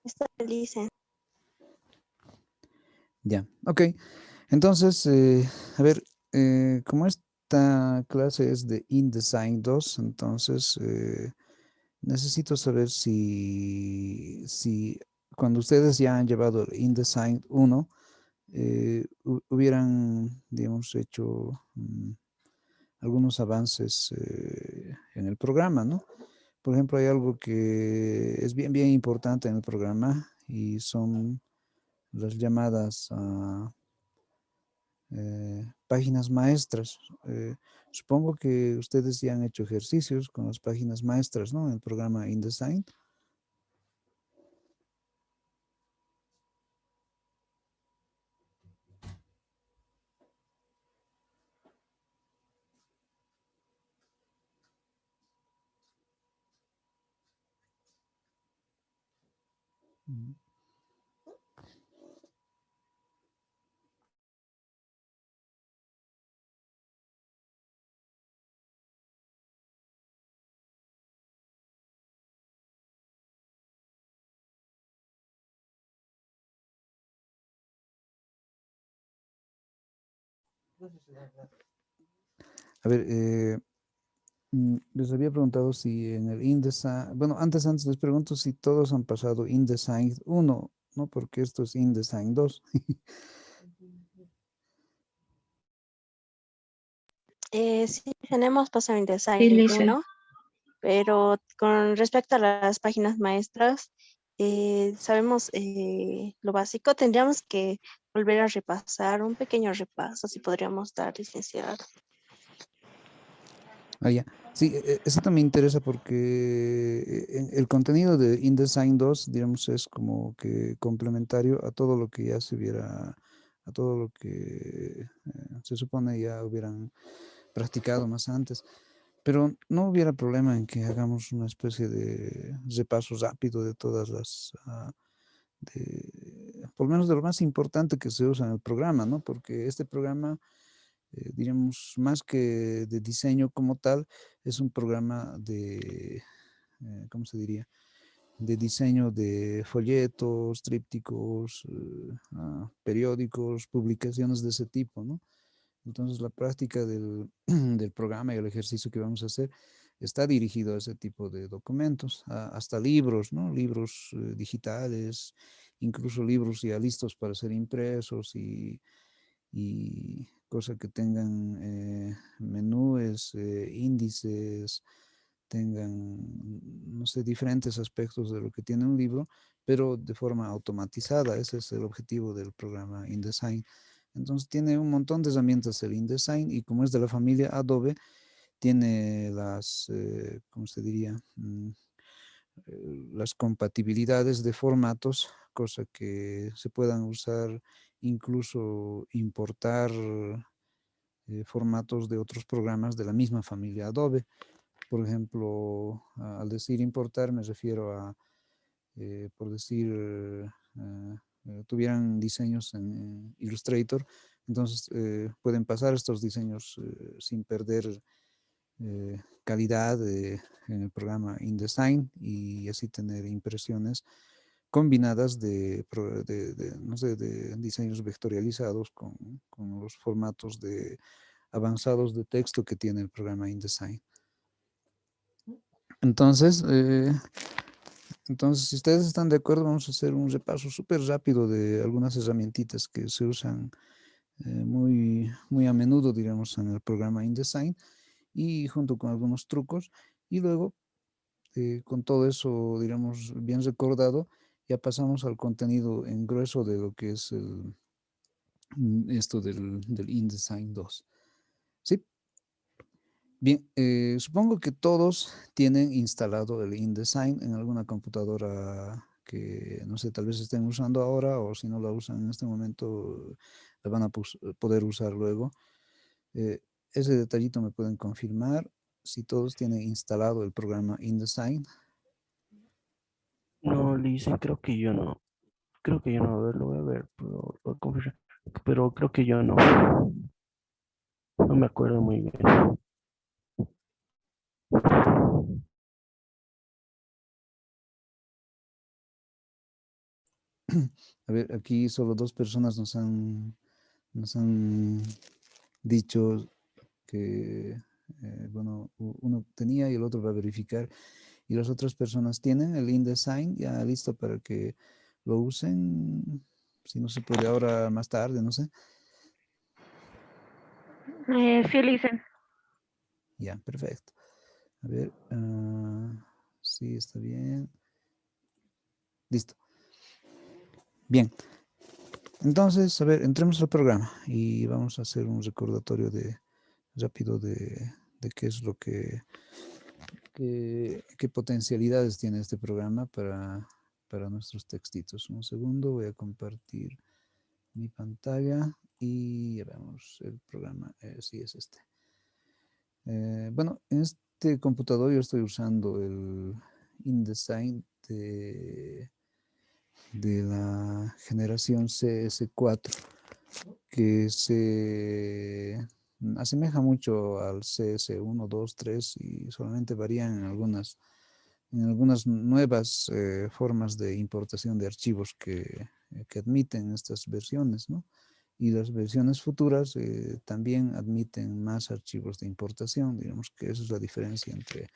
Está feliz. Ya, ok. Entonces, a ver, como esta clase es de InDesign 2, entonces necesito saber si cuando ustedes ya han llevado el InDesign 1, hubieran, digamos, hecho algunos avances en el programa, ¿no? Por ejemplo, hay algo que es bien importante en el programa y son las llamadas a páginas maestras. Supongo que ustedes ya han hecho ejercicios con las páginas maestras, ¿no? En el programa InDesign. Ujú. A ver, les había preguntado si en el InDesign, bueno, antes les pregunto si todos han pasado InDesign 1, ¿no? Porque esto es InDesign 2. Sí, tenemos pasado en Sí, Design Lice. 1, pero con respecto a las páginas maestras, sabemos lo básico. Tendríamos que volver a repasar un pequeño repaso, si podríamos dar, licenciado. Ah, ya. Sí, eso también me interesa porque el contenido de InDesign 2, digamos, es como que complementario a todo lo que ya se hubiera, a todo lo que se supone ya hubieran practicado más antes. Pero no hubiera problema en que hagamos una especie de repaso rápido de todas las, por lo menos de lo más importante que se usa en el programa, ¿no? Porque este programa diríamos, más que de diseño como tal, es un programa de, ¿cómo se diría? De diseño de folletos, trípticos, periódicos, publicaciones de ese tipo, ¿no? Entonces, la práctica del, del programa y el ejercicio que vamos a hacer está dirigido a ese tipo de documentos, hasta libros, ¿no? Libros digitales, incluso libros ya listos para ser impresos y cosas que tengan menús, índices, tengan, no sé, diferentes aspectos de lo que tiene un libro, pero de forma automatizada. Ese es el objetivo del programa InDesign. Entonces tiene un montón de herramientas el InDesign y como es de la familia Adobe, tiene las, ¿cómo se diría? Las compatibilidades de formatos, cosa que se puedan usar, incluso importar formatos de otros programas de la misma familia Adobe. Por ejemplo, al decir importar me refiero a, por decir, tuvieran diseños en Illustrator, entonces pueden pasar estos diseños sin perder calidad en el programa InDesign y así tener impresiones combinadas no sé, de diseños vectorializados con los formatos de avanzados de texto que tiene el programa InDesign. Entonces, si ustedes están de acuerdo, vamos a hacer un repaso súper rápido de algunas herramientitas que se usan muy a menudo, digamos, en el programa InDesign y junto con algunos trucos. Y luego, con todo eso, digamos, bien recordado, ya pasamos al contenido en grueso de lo que es esto del InDesign 2. ¿Sí? Bien, supongo que todos tienen instalado el InDesign en alguna computadora que, no sé, tal vez estén usando ahora o si no la usan en este momento, la van a poder usar luego. Eh, ese detallito me pueden confirmar si todos tienen instalado el programa InDesign. No, Lice, creo que yo no. Creo que yo no. A ver, lo voy a ver, pero, lo voy a confirmar. Pero creo que yo no. No me acuerdo muy bien. A ver, aquí solo 2 personas nos han dicho que, bueno, uno tenía y el otro va a verificar. Y las otras personas tienen el InDesign ya listo para que lo usen. Si no se puede ahora, más tarde, no sé. Sí, lo hice. Ya, perfecto. A ver, sí, está bien. Listo. Bien. Entonces, a ver, entremos al programa y vamos a hacer un recordatorio rápido de qué es lo qué potencialidades tiene este programa para nuestros textitos. Un segundo, voy a compartir mi pantalla y ya vemos el programa. Sí, es este. Bueno, en este computador yo estoy usando el InDesign de la generación CS4, que se asemeja mucho al CS1, 2, 3 y solamente varían en algunas nuevas formas de importación de archivos que admiten estas versiones, ¿no? Y las versiones futuras también admiten más archivos de importación. Digamos que esa es la diferencia entre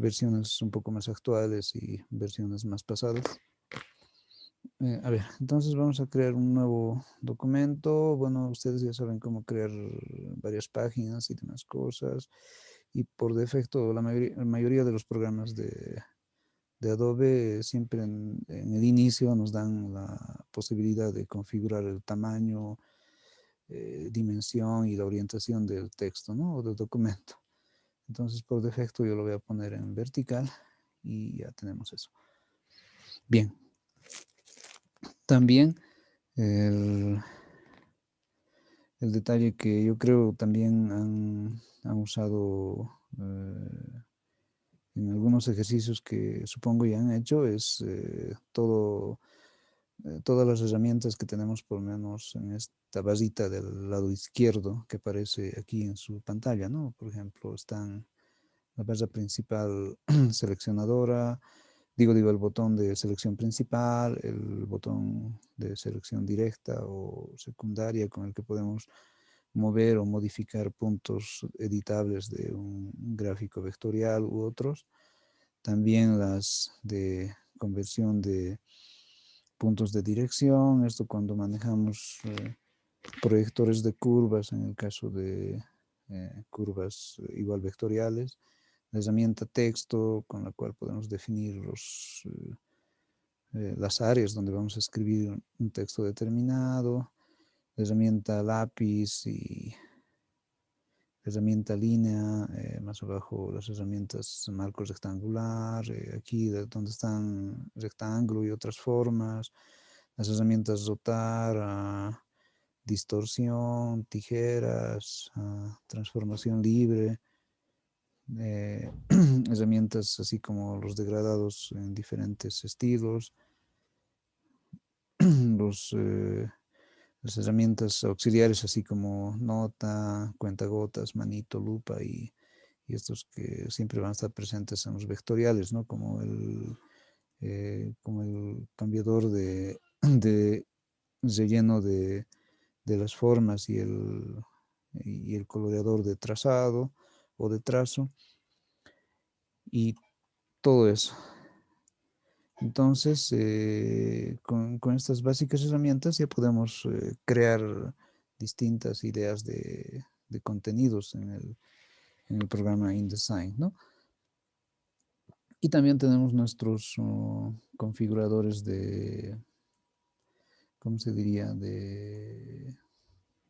versiones un poco más actuales y versiones más pasadas. A ver, entonces vamos a crear un nuevo documento. Bueno, ustedes ya saben cómo crear varias páginas y demás cosas. Y por defecto, la mayoría de los programas de Adobe siempre en el inicio nos dan la posibilidad de configurar el tamaño, dimensión y la orientación del texto, ¿no? O del documento. Entonces, por defecto, yo lo voy a poner en vertical y ya tenemos eso. Bien. También el detalle que yo creo también han usado en algunos ejercicios que supongo ya han hecho es todas las herramientas que tenemos por lo menos en esta barrita del lado izquierdo que aparece aquí en su pantalla, ¿no? Por ejemplo, están la barra principal seleccionadora, digo, el botón de selección principal, el botón de selección directa o secundaria con el que podemos mover o modificar puntos editables de un gráfico vectorial u otros. También las de conversión de puntos de dirección, esto cuando manejamos proyectores de curvas, en el caso de curvas igual vectoriales, la herramienta texto con la cual podemos definir las áreas donde vamos a escribir un texto determinado, la herramienta lápiz y la herramienta línea, más abajo las herramientas marco rectangular, aquí donde están rectángulo y otras formas, las herramientas rotar, distorsión, tijeras, transformación libre, herramientas así como los degradados en diferentes estilos, las herramientas auxiliares así como nota, cuentagotas, manito, lupa y estos que siempre van a estar presentes en los vectoriales, ¿no? Como el cambiador de relleno de las formas y el coloreador de trazado o de trazo y todo eso. Entonces, con estas básicas herramientas ya podemos crear distintas ideas de contenidos en el programa InDesign, ¿no? Y también tenemos nuestros configuradores ¿cómo se diría? De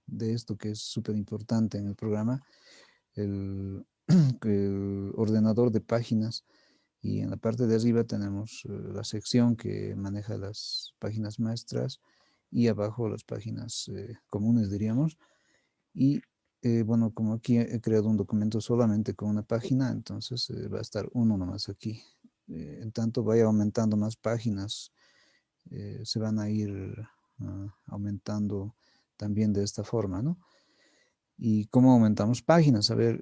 esto que es súper importante en el programa, el, el ordenador de páginas. Y en la parte de arriba tenemos la sección que maneja las páginas maestras y abajo las páginas comunes, diríamos. Y bueno, como aquí he creado un documento solamente con una página, entonces va a estar uno nomás aquí. En tanto vaya aumentando más páginas, se van a ir aumentando también de esta forma, ¿no? ¿Y cómo aumentamos páginas? A ver,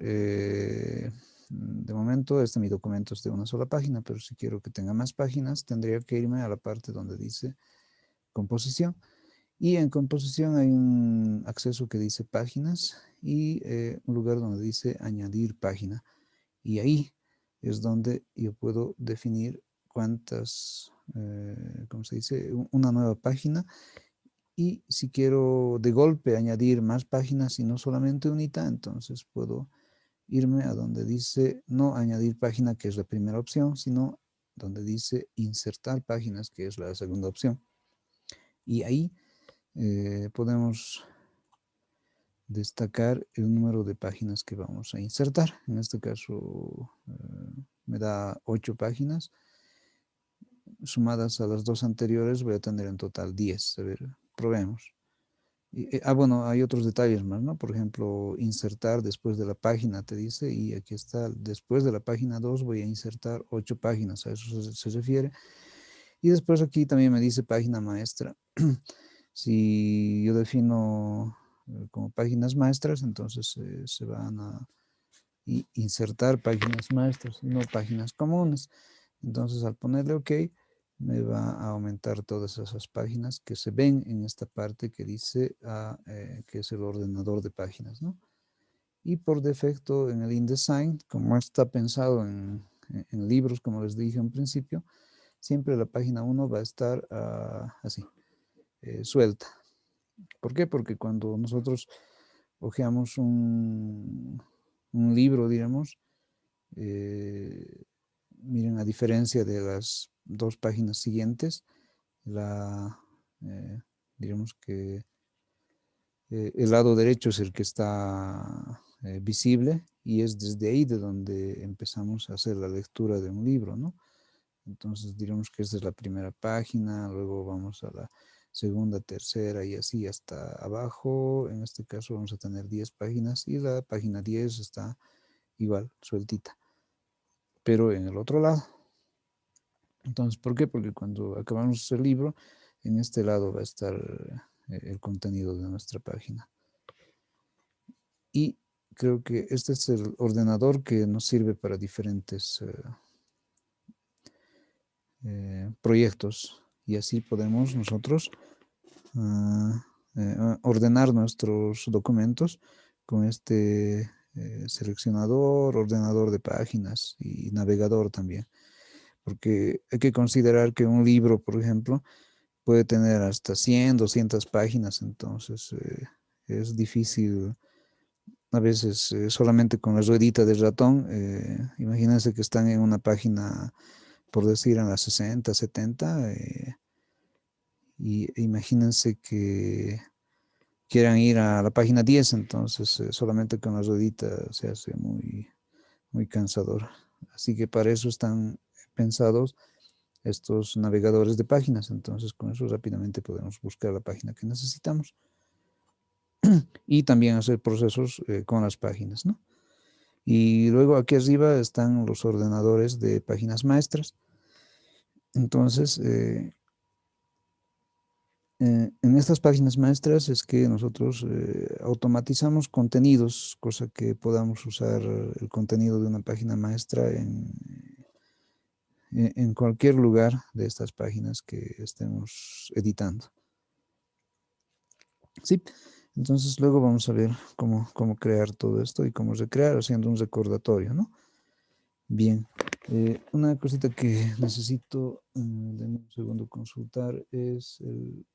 de momento mi documento es de una sola página, pero si quiero que tenga más páginas, tendría que irme a la parte donde dice composición. Y en composición hay un acceso que dice páginas y un lugar donde dice añadir página. Y ahí es donde yo puedo definir cuántas, ¿cómo se dice? Una nueva página. Y si quiero de golpe añadir más páginas y no solamente unita, entonces puedo irme a donde dice no añadir página, que es la primera opción, sino donde dice insertar páginas, que es la segunda opción. Y ahí podemos destacar el número de páginas que vamos a insertar. En este caso me da 8 páginas. Sumadas a las 2 anteriores voy a tener en total 10. A ver, probemos. Bueno, hay otros detalles más, ¿no? Por ejemplo, insertar después de la página, te dice, y aquí está, después de la página 2 voy a insertar 8 páginas, a eso se refiere. Y después aquí también me dice página maestra. Si yo defino como páginas maestras, entonces se van a insertar páginas maestras, no páginas comunes. Entonces al ponerle OK, me va a aumentar todas esas páginas que se ven en esta parte que dice que es el ordenador de páginas, ¿no? Y por defecto en el InDesign, como está pensado en libros, como les dije en principio, siempre la página 1 va a estar así, suelta. ¿Por qué? Porque cuando nosotros hojeamos un libro, digamos, miren, a diferencia de las 2 páginas siguientes, digamos que el lado derecho es el que está visible y es desde ahí de donde empezamos a hacer la lectura de un libro, ¿no? Entonces diremos que esta es la primera página, luego vamos a la segunda, tercera y así hasta abajo. En este caso vamos a tener 10 páginas y la página 10 está igual, sueltita, pero en el otro lado. Entonces, ¿por qué? Porque cuando acabamos el libro, en este lado va a estar el contenido de nuestra página. Y creo que este es el ordenador que nos sirve para diferentes proyectos. Y así podemos nosotros ordenar nuestros documentos con este seleccionador, ordenador de páginas y navegador también. Porque hay que considerar que un libro, por ejemplo, puede tener hasta 100, 200 páginas, entonces es difícil a veces solamente con la ruedita del ratón. Imagínense que están en una página, por decir, en las 60, 70, y imagínense que quieran ir a la página 10, entonces solamente con la ruedita se hace muy, muy cansador. Así que para eso están pensados estos navegadores de páginas. Entonces con eso rápidamente podemos buscar la página que necesitamos y también hacer procesos con las páginas, ¿no? Y luego aquí arriba están los ordenadores de páginas maestras. Entonces, en estas páginas maestras es que nosotros automatizamos contenidos, cosa que podamos usar el contenido de una página maestra en cualquier lugar de estas páginas que estemos editando. Sí, entonces luego vamos a ver cómo crear todo esto y cómo recrear haciendo un recordatorio, ¿no? Bien, una cosita que necesito, denme un segundo, consultar es el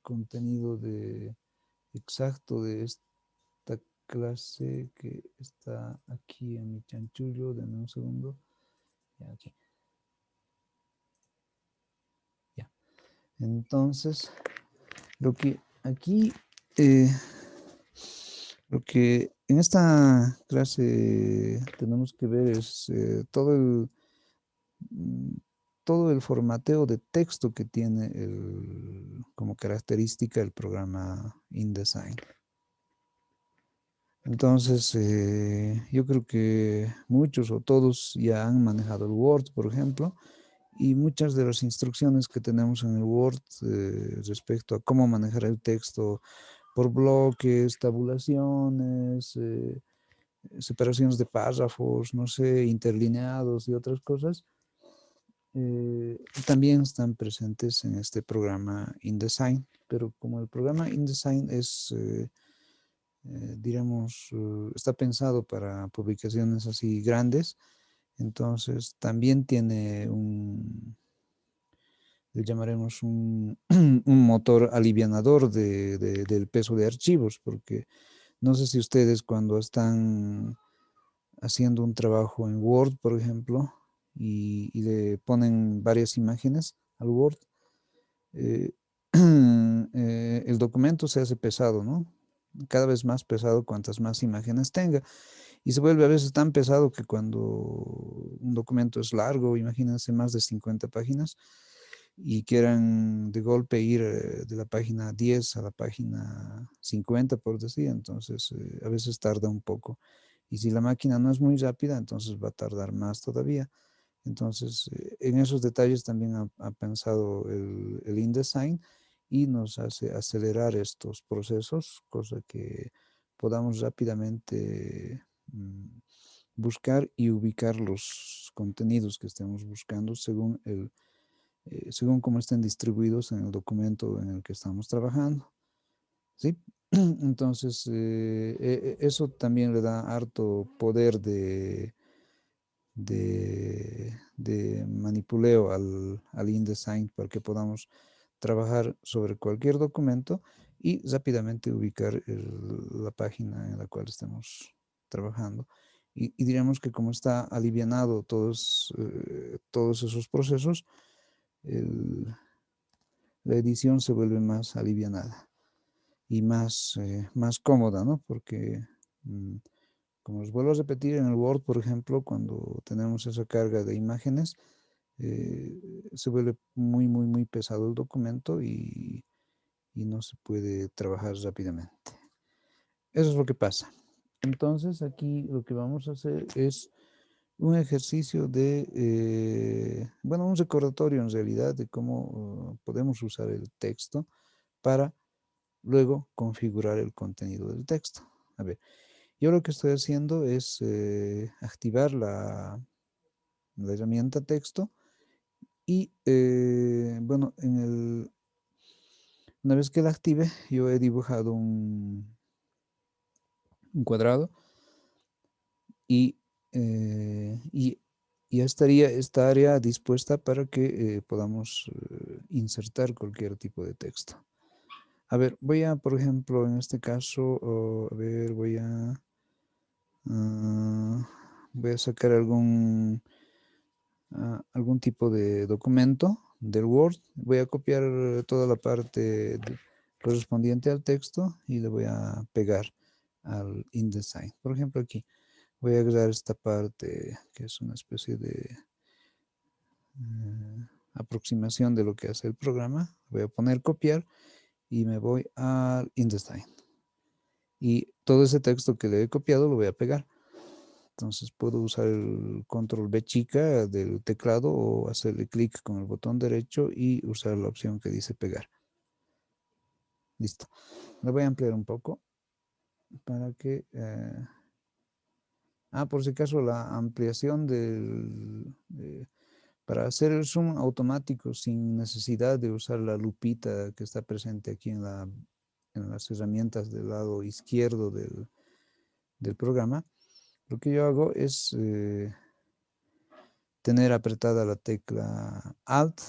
contenido exacto de esta clase que está aquí en mi chanchullo. Denme un segundo. Ya, aquí. Ya. Entonces, lo que aquí, lo que en esta clase tenemos que ver es todo el formateo de texto que tiene como característica el programa InDesign. Entonces, yo creo que muchos o todos ya han manejado el Word, por ejemplo, y muchas de las instrucciones que tenemos en el Word respecto a cómo manejar el texto por bloques, tabulaciones, separaciones de párrafos, no sé, interlineados y otras cosas, también están presentes en este programa InDesign. Pero como el programa InDesign es, digamos, está pensado para publicaciones así grandes, entonces también tiene le llamaremos un motor alivianador del peso de archivos, porque no sé si ustedes cuando están haciendo un trabajo en Word, por ejemplo, y le ponen varias imágenes al Word, eh, el documento se hace pesado, ¿no? Cada vez más pesado cuantas más imágenes tenga. Y se vuelve a veces tan pesado que cuando un documento es largo, imagínense más de 50 páginas, y quieran de golpe ir de la página 10 a la página 50, por decir, entonces a veces tarda un poco. Y si la máquina no es muy rápida, entonces va a tardar más todavía. Entonces, en esos detalles también ha pensado el InDesign y nos hace acelerar estos procesos, cosa que podamos rápidamente buscar y ubicar los contenidos que estemos buscando según cómo estén distribuidos en el documento en el que estamos trabajando. ¿Sí? Entonces, eso también le da harto poder de manipuleo al InDesign para que podamos trabajar sobre cualquier documento y rápidamente ubicar la página en la cual estemos trabajando. Y diríamos que como está alivianado todos esos procesos, la edición se vuelve más alivianada y más cómoda, ¿no? Porque, como les vuelvo a repetir, en el Word, por ejemplo, cuando tenemos esa carga de imágenes, se vuelve muy, muy, muy pesado el documento y no se puede trabajar rápidamente. Eso es lo que pasa. Entonces, aquí lo que vamos a hacer es un ejercicio bueno, un recordatorio en realidad de cómo podemos usar el texto para luego configurar el contenido del texto. A ver, yo lo que estoy haciendo es activar la herramienta texto y, bueno, una vez que la active, yo he dibujado un cuadrado y, y ya estaría esta área dispuesta para que podamos insertar cualquier tipo de texto. A ver, por ejemplo, en este caso, a ver, voy a sacar algún tipo de documento del Word. Voy a copiar toda la parte correspondiente al texto y le voy a pegar al InDesign. Por ejemplo, aquí voy a agregar esta parte que es una especie de aproximación de lo que hace el programa. Voy a poner copiar y me voy al InDesign. Y todo ese texto que le he copiado lo voy a pegar. Entonces puedo usar el control B chica del teclado o hacerle clic con el botón derecho y usar la opción que dice pegar. Listo. Lo voy a ampliar un poco para que... por si acaso la ampliación para hacer el zoom automático sin necesidad de usar la lupita que está presente aquí en las herramientas del lado izquierdo del programa, lo que yo hago es tener apretada la tecla Alt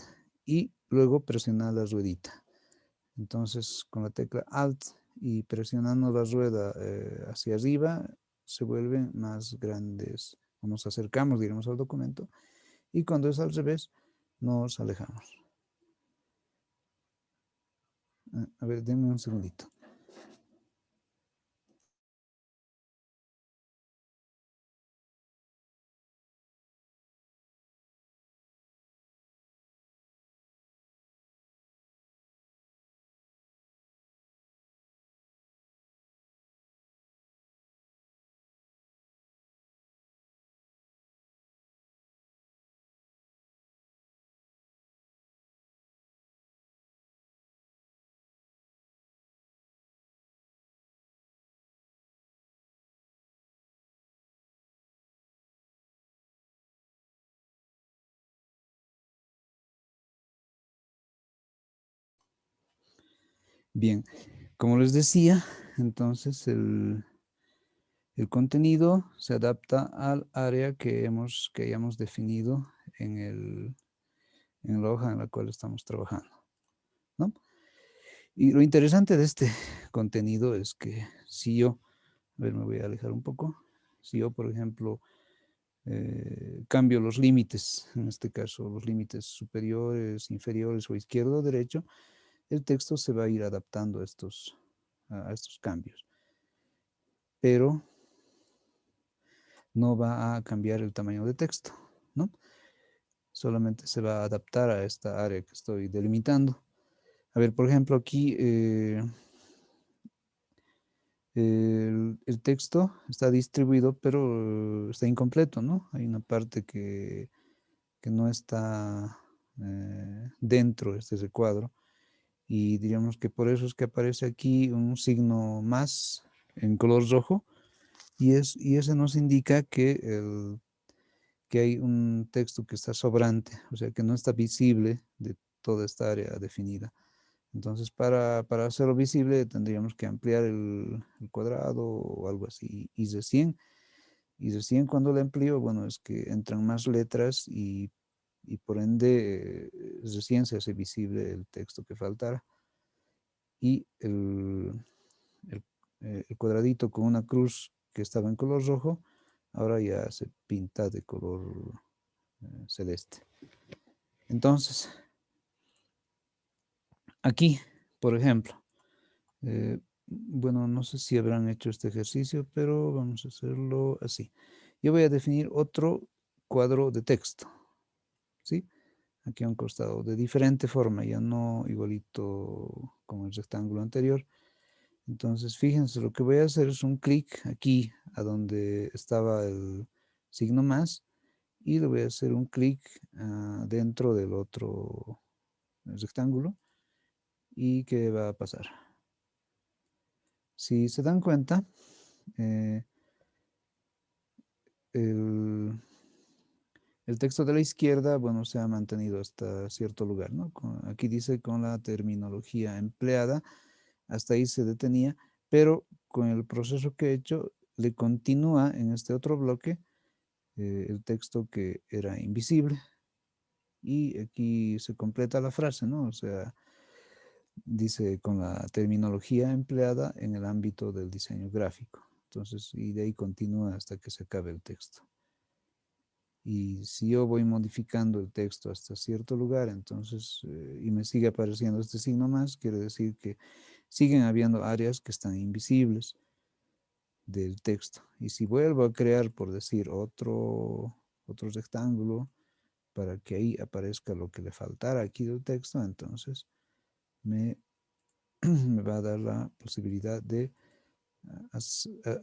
y luego presionar la ruedita. Entonces, con la tecla Alt y presionando la rueda hacia arriba, se vuelven más grandes. Nos acercamos, digamos, al documento. Y cuando es al revés, nos alejamos. A ver, denme un segundito. Bien, como les decía, entonces el contenido se adapta al área que hayamos definido en la hoja en la cual estamos trabajando, ¿no? Y lo interesante de este contenido es que si yo, a ver, me voy a alejar un poco, si yo, por ejemplo, cambio los límites, en este caso los límites superiores, inferiores o izquierdo o derecho, el texto se va a ir adaptando a estos cambios, pero no va a cambiar el tamaño de texto, ¿no? Solamente se va a adaptar a esta área que estoy delimitando. A ver, por ejemplo, aquí el texto está distribuido, pero está incompleto, ¿no? Hay una parte que no está dentro de este recuadro. Y diríamos que por eso es que aparece aquí un signo más en color rojo. Y ese nos indica que hay un texto que está sobrante, o sea, que no está visible de toda esta área definida. Entonces, para hacerlo visible, tendríamos que ampliar el cuadrado o algo así. Y recién cuando lo amplío, bueno, es que entran más letras y por ende, recién se hace visible el texto que faltara. Y el cuadradito con una cruz que estaba en color rojo, ahora ya se pinta de color celeste. Entonces, aquí, por ejemplo, bueno, no sé si habrán hecho este ejercicio, pero vamos a hacerlo así. Yo voy a definir otro cuadro de texto, ¿sí? Aquí a un costado, de diferente forma, ya no igualito como el rectángulo anterior. Entonces, fíjense, lo que voy a hacer es un clic aquí, a donde estaba el signo más, y le voy a hacer un clic dentro del otro rectángulo. ¿Y qué va a pasar? Si se dan cuenta, eh, el, el texto de la izquierda, bueno, se ha mantenido hasta cierto lugar, ¿no? Aquí dice con la terminología empleada, hasta ahí se detenía, pero con el proceso que he hecho, le continúa en este otro bloque el texto que era invisible. Y aquí se completa la frase, ¿no? O sea, dice con la terminología empleada en el ámbito del diseño gráfico. Entonces, y de ahí continúa hasta que se acabe el texto. Y si yo voy modificando el texto hasta cierto lugar, entonces, y me sigue apareciendo este signo más, quiere decir que siguen habiendo áreas que están invisibles del texto. Y si vuelvo a crear, por decir, otro rectángulo para que ahí aparezca lo que le faltara aquí del texto, entonces me va a dar la posibilidad de,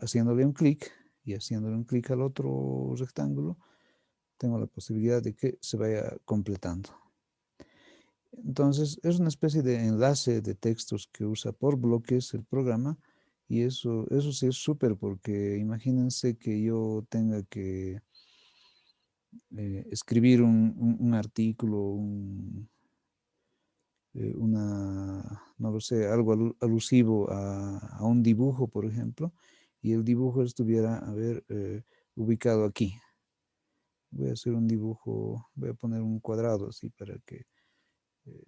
haciéndole un clic y haciéndole un clic al otro rectángulo, tengo la posibilidad de que se vaya completando. Entonces, es una especie de enlace de textos que usa por bloques el programa, y eso sí es súper, porque imagínense que yo tenga que escribir un artículo, no lo sé, algo alusivo a un dibujo, por ejemplo, y el dibujo estuviera, a ver, ubicado aquí. Voy a hacer un dibujo, voy a poner un cuadrado así para que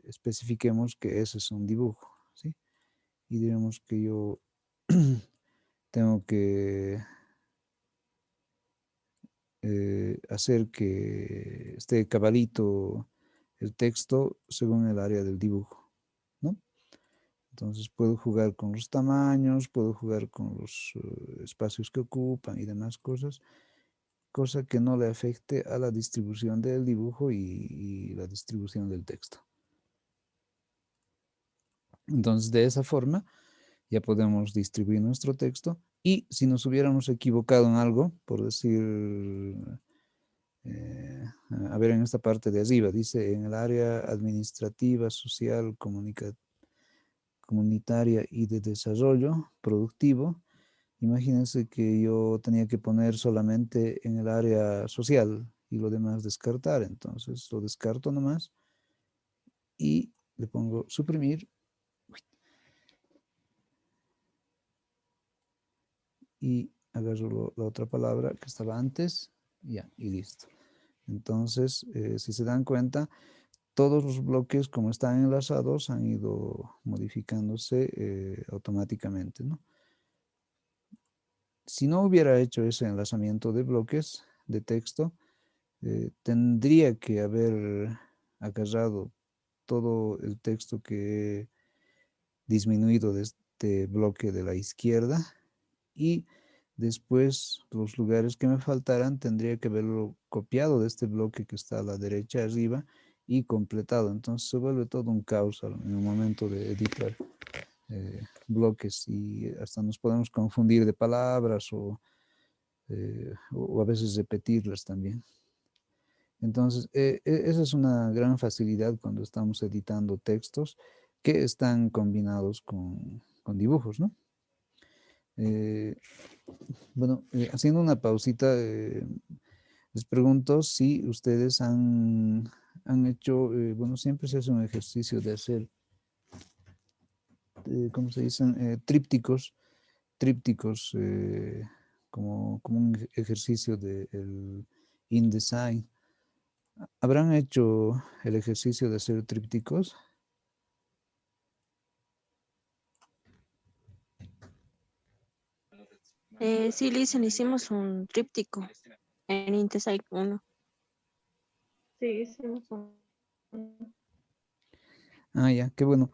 especifiquemos que ese es un dibujo, ¿sí? Y diremos que yo tengo que hacer que esté cabalito el texto según el área del dibujo, ¿no? Entonces puedo jugar con los tamaños, puedo jugar con los espacios que ocupan y demás cosas, cosa que no le afecte a la distribución del dibujo y la distribución del texto. Entonces, de esa forma, ya podemos distribuir nuestro texto, y si nos hubiéramos equivocado en algo, por decir, a ver, en esta parte de arriba, dice en el área administrativa, social, comunitaria y de desarrollo productivo, imagínense que yo tenía que poner solamente en el área social y lo demás descartar. Entonces lo descarto nomás y le pongo suprimir. y agarro la otra palabra que estaba antes, ya, y listo. Entonces, si se dan cuenta, todos los bloques, como están enlazados, han ido modificándose automáticamente, ¿no? Si no hubiera hecho ese enlazamiento de bloques de texto, tendría que haber agarrado todo el texto que he disminuido de este bloque de la izquierda y después los lugares que me faltaran tendría que haberlo copiado de este bloque que está a la derecha arriba y completado. Entonces se vuelve todo un caos en el momento de editar bloques y hasta nos podemos confundir de palabras o a veces repetirlas también. Entonces, esa es una gran facilidad cuando estamos editando textos que están combinados con dibujos, ¿no? Bueno, haciendo una pausita, les pregunto si ustedes han hecho, bueno, siempre se hace un ejercicio de hacer, ¿cómo se dicen? Trípticos, como un ejercicio del InDesign. ¿Habrán hecho el ejercicio de hacer trípticos? Sí, Listen, hicimos un tríptico en InTesai 1. Sí, hicimos un- Ah, ya, qué bueno.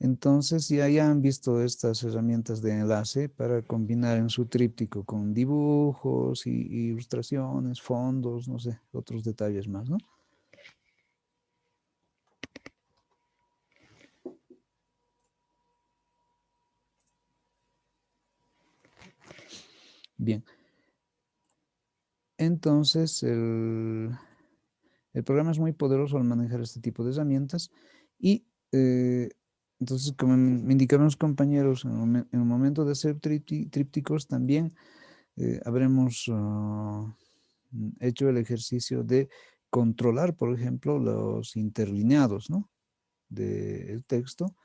Entonces ya han visto estas herramientas de enlace para combinar en su tríptico con dibujos y ilustraciones, fondos, no sé, otros detalles más, ¿no? Bien. Entonces, el programa es muy poderoso al manejar este tipo de herramientas y entonces, como me indicaron los compañeros, en el momento de hacer trípticos también habremos hecho el ejercicio de controlar, por ejemplo, los interlineados, ¿no? Del texto,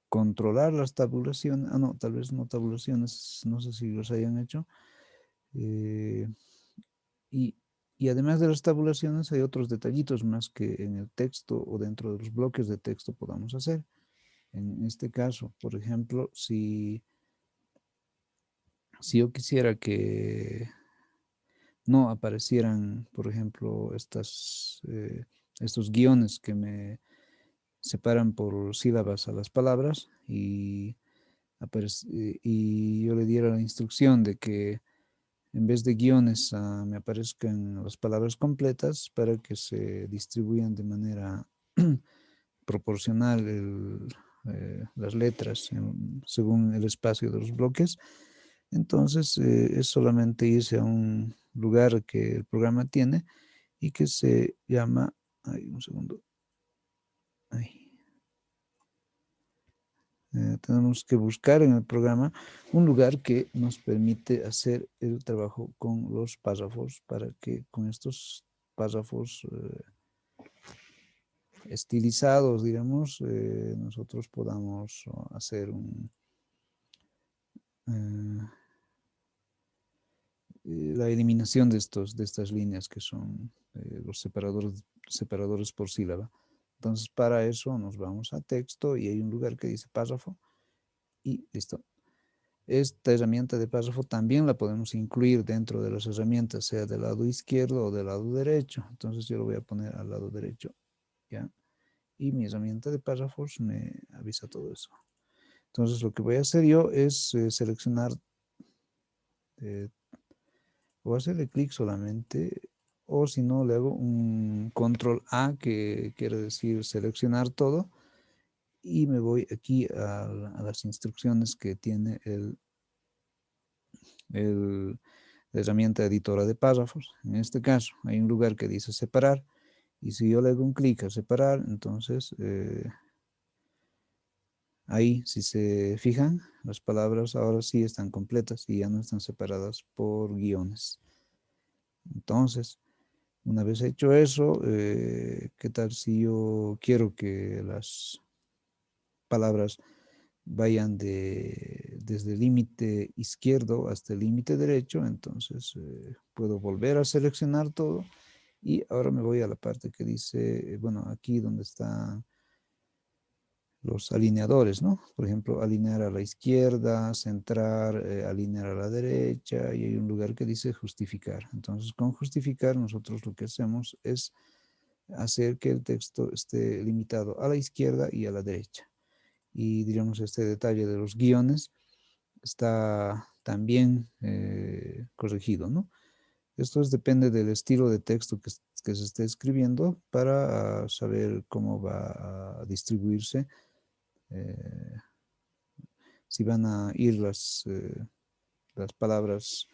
controlar las tabulaciones, no, tal vez no tabulaciones, no sé si los hayan hecho, eh, y, y además de las tabulaciones hay otros detallitos más que en el texto o dentro de los bloques de texto podamos hacer. En este caso, por ejemplo, si yo quisiera que no aparecieran, por ejemplo, estos guiones que me separan por sílabas a las palabras y yo le diera la instrucción de que en vez de guiones me aparezcan las palabras completas para que se distribuyan de manera proporcional las letras según el espacio de los bloques. Entonces es solamente irse a un lugar que el programa tiene y que se llama, ay, un segundo, ay, tenemos que buscar en el programa un lugar que nos permite hacer el trabajo con los párrafos para que con estos párrafos estilizados, digamos, nosotros podamos hacer eh, la eliminación de estas líneas que son los separadores por sílaba. Entonces, para eso nos vamos a texto y hay un lugar que dice párrafo y listo. Esta herramienta de párrafo también la podemos incluir dentro de las herramientas, sea del lado izquierdo o del lado derecho. Entonces yo lo voy a poner al lado derecho, ¿ya? Y mi herramienta de párrafos me avisa todo eso. Entonces lo que voy a hacer yo es seleccionar, voy a hacerle clic solamente, o si no le hago un control A, que quiere decir seleccionar todo, y me voy aquí a las instrucciones que tiene la herramienta editora de párrafos. En este caso, hay un lugar que dice separar, y si yo le hago un clic a separar, entonces ahí, si se fijan, las palabras ahora sí están completas y ya no están separadas por guiones. Entonces, una vez hecho eso, ¿qué tal si yo quiero que las palabras vayan de desde el límite izquierdo hasta el límite derecho, entonces puedo volver a seleccionar todo y ahora me voy a la parte que dice, bueno, aquí donde están los alineadores, ¿no? Por ejemplo, alinear a la izquierda, centrar, alinear a la derecha, y hay un lugar que dice justificar. Entonces, con justificar, nosotros lo que hacemos es hacer que el texto esté limitado a la izquierda y a la derecha. Y diríamos, este detalle de los guiones está también corregido, ¿no? Esto depende del estilo de texto que se esté escribiendo para saber cómo va a distribuirse, eh, si van a ir las palabras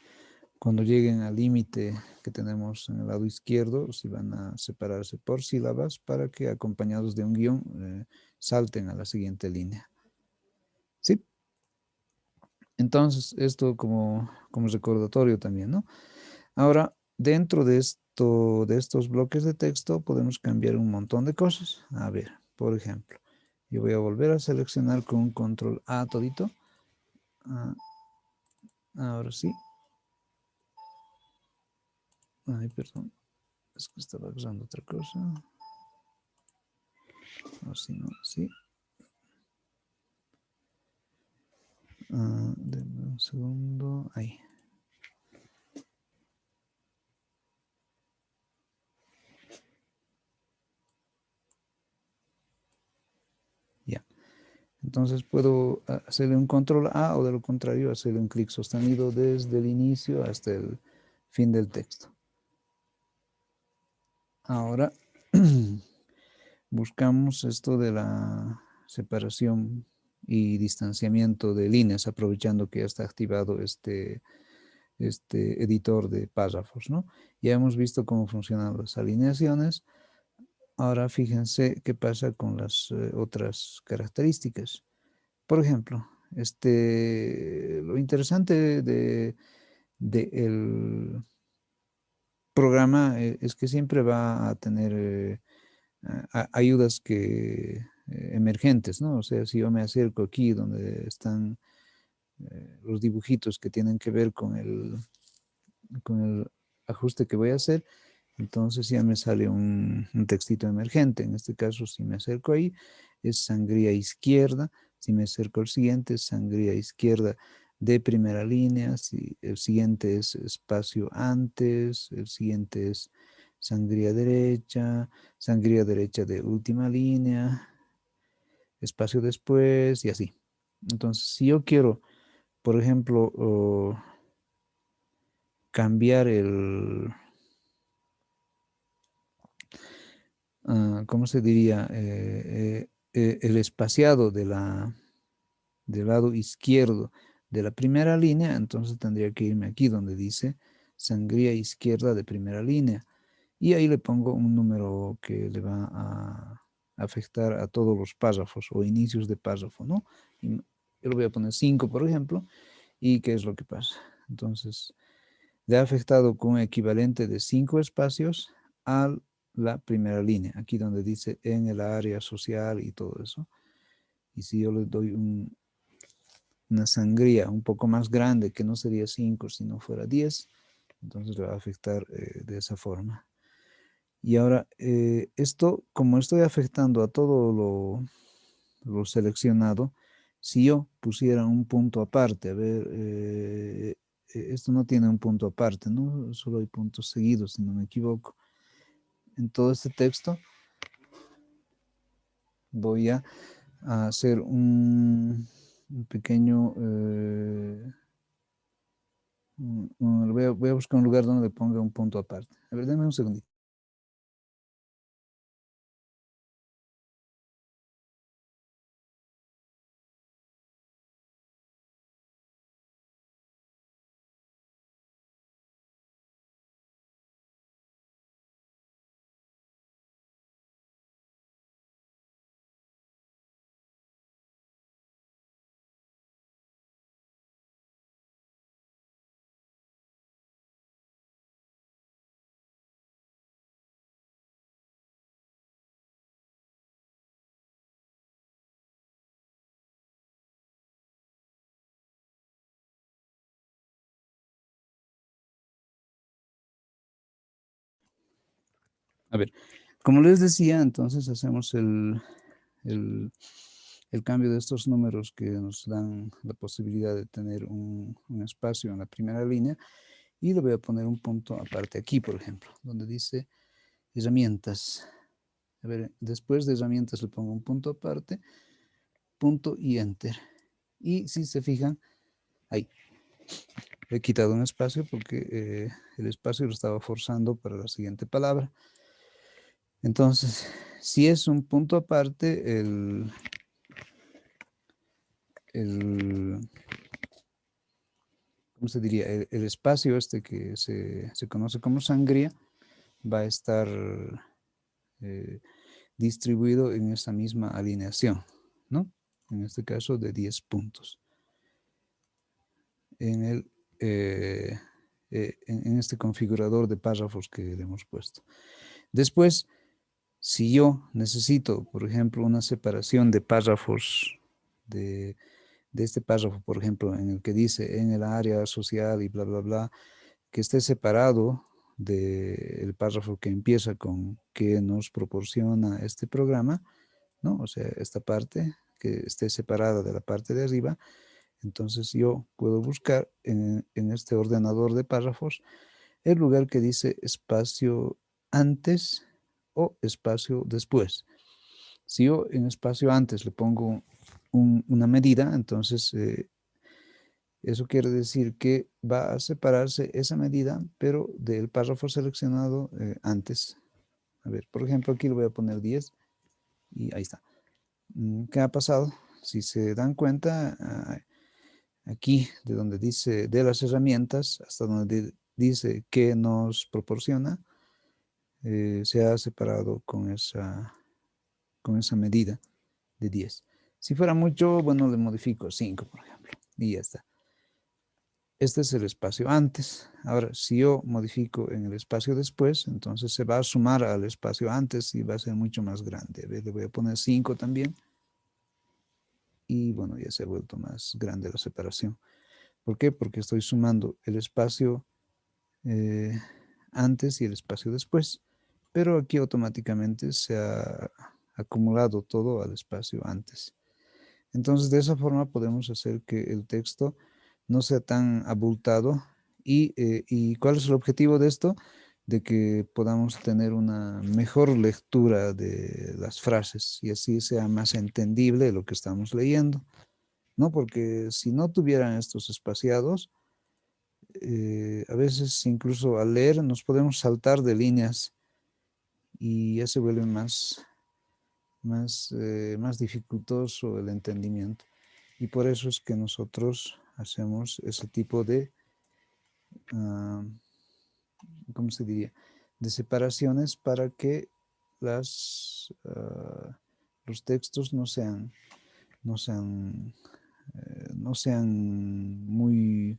cuando lleguen al límite que tenemos en el lado izquierdo, si van a separarse por sílabas para que acompañados de un guión salten a la siguiente línea. ¿Sí? Entonces, esto como recordatorio también, ¿no? Ahora, dentro de estos bloques de texto podemos cambiar un montón de cosas. A ver, por ejemplo, yo voy a volver a seleccionar con un control A todito. Ahora sí. Ay, perdón. Es que estaba usando otra cosa. Así no, sí. Denme un segundo. Ahí. Ya. Entonces puedo hacerle un control A o de lo contrario hacerle un clic sostenido desde el inicio hasta el fin del texto. Ahora buscamos esto de la separación y distanciamiento de líneas, aprovechando que ya está activado este editor de párrafos, ¿no? Ya hemos visto cómo funcionan las alineaciones. Ahora fíjense qué pasa con las otras características. Por ejemplo, lo interesante el programa es que siempre va a tener ayudas emergentes, ¿no? O sea, si yo me acerco aquí donde están los dibujitos que tienen que ver con el ajuste que voy a hacer, entonces ya me sale un textito emergente. En este caso, si me acerco ahí, es sangría izquierda. Si me acerco al siguiente, es sangría izquierda de primera línea. Si el siguiente es espacio antes, el siguiente es sangría derecha de última línea, espacio después y así. Entonces, si yo quiero, por ejemplo, cambiar ¿cómo se diría? El espaciado del lado izquierdo de la primera línea, entonces tendría que irme aquí donde dice sangría izquierda de primera línea. Y ahí le pongo un número que le va a afectar a todos los párrafos o inicios de párrafo, ¿no? Y yo le voy a poner 5, por ejemplo, y ¿qué es lo que pasa? Entonces, le ha afectado con un equivalente de 5 espacios a la primera línea, aquí donde dice en el área social y todo eso. Y si yo le doy una sangría un poco más grande, que no sería 5, sino fuera 10, entonces le va a afectar de esa forma. Y ahora, como estoy afectando a todo lo seleccionado, si yo pusiera un punto aparte, a ver, esto no tiene un punto aparte, ¿no? Solo hay puntos seguidos, si no me equivoco. En todo este texto voy a hacer un pequeño... voy a buscar un lugar donde le ponga un punto aparte. A ver, denme un segundito. A ver, como les decía, entonces hacemos el cambio de estos números que nos dan la posibilidad de tener un espacio en la primera línea y le voy a poner un punto aparte aquí, por ejemplo, donde dice herramientas. A ver, después de herramientas le pongo un punto aparte, punto y enter. Y si se fijan, ahí, he quitado un espacio porque el espacio lo estaba forzando para la siguiente palabra. Entonces, si es un punto aparte, ¿cómo se diría? El espacio este que se conoce como sangría va a estar eh, distribuido en esa misma alineación, ¿no? En este caso de 10 puntos. En en este configurador de párrafos que le hemos puesto. Después, si yo necesito, por ejemplo, una separación de párrafos de este párrafo, por ejemplo, en el que dice en el área social y bla, bla, bla, que esté separado del párrafo que empieza con que nos proporciona este programa, ¿no? O sea, esta parte que esté separada de la parte de arriba. Entonces yo puedo buscar en este ordenador de párrafos el lugar que dice espacio antes o espacio después. Si yo en espacio antes le pongo una medida, entonces eso quiere decir que va a separarse esa medida, pero del párrafo seleccionado antes. A ver, por ejemplo, aquí le voy a poner 10 y ahí está. ¿Qué ha pasado? Si se dan cuenta, aquí de donde dice de las herramientas, hasta donde dice que nos proporciona, se ha separado con esa medida de 10. Si fuera mucho, bueno, le modifico 5, por ejemplo, y ya está. Este es el espacio antes. Ahora, si yo modifico en el espacio después, entonces se va a sumar al espacio antes y va a ser mucho más grande. A ver, le voy a poner 5 también. Y bueno, ya se ha vuelto más grande la separación. ¿Por qué? Porque estoy sumando el espacio antes y el espacio después. Pero aquí automáticamente se ha acumulado todo al espacio antes. Entonces, de esa forma podemos hacer que el texto no sea tan abultado. ¿Y cuál es el objetivo de esto? De que podamos tener una mejor lectura de las frases y así sea más entendible lo que estamos leyendo, ¿no? Porque si no tuvieran estos espaciados, a veces incluso al leer nos podemos saltar de líneas y ya se vuelve más dificultoso el entendimiento. Y por eso es que nosotros hacemos ese tipo de, ¿cómo se diría? De separaciones para que los textos no sean muy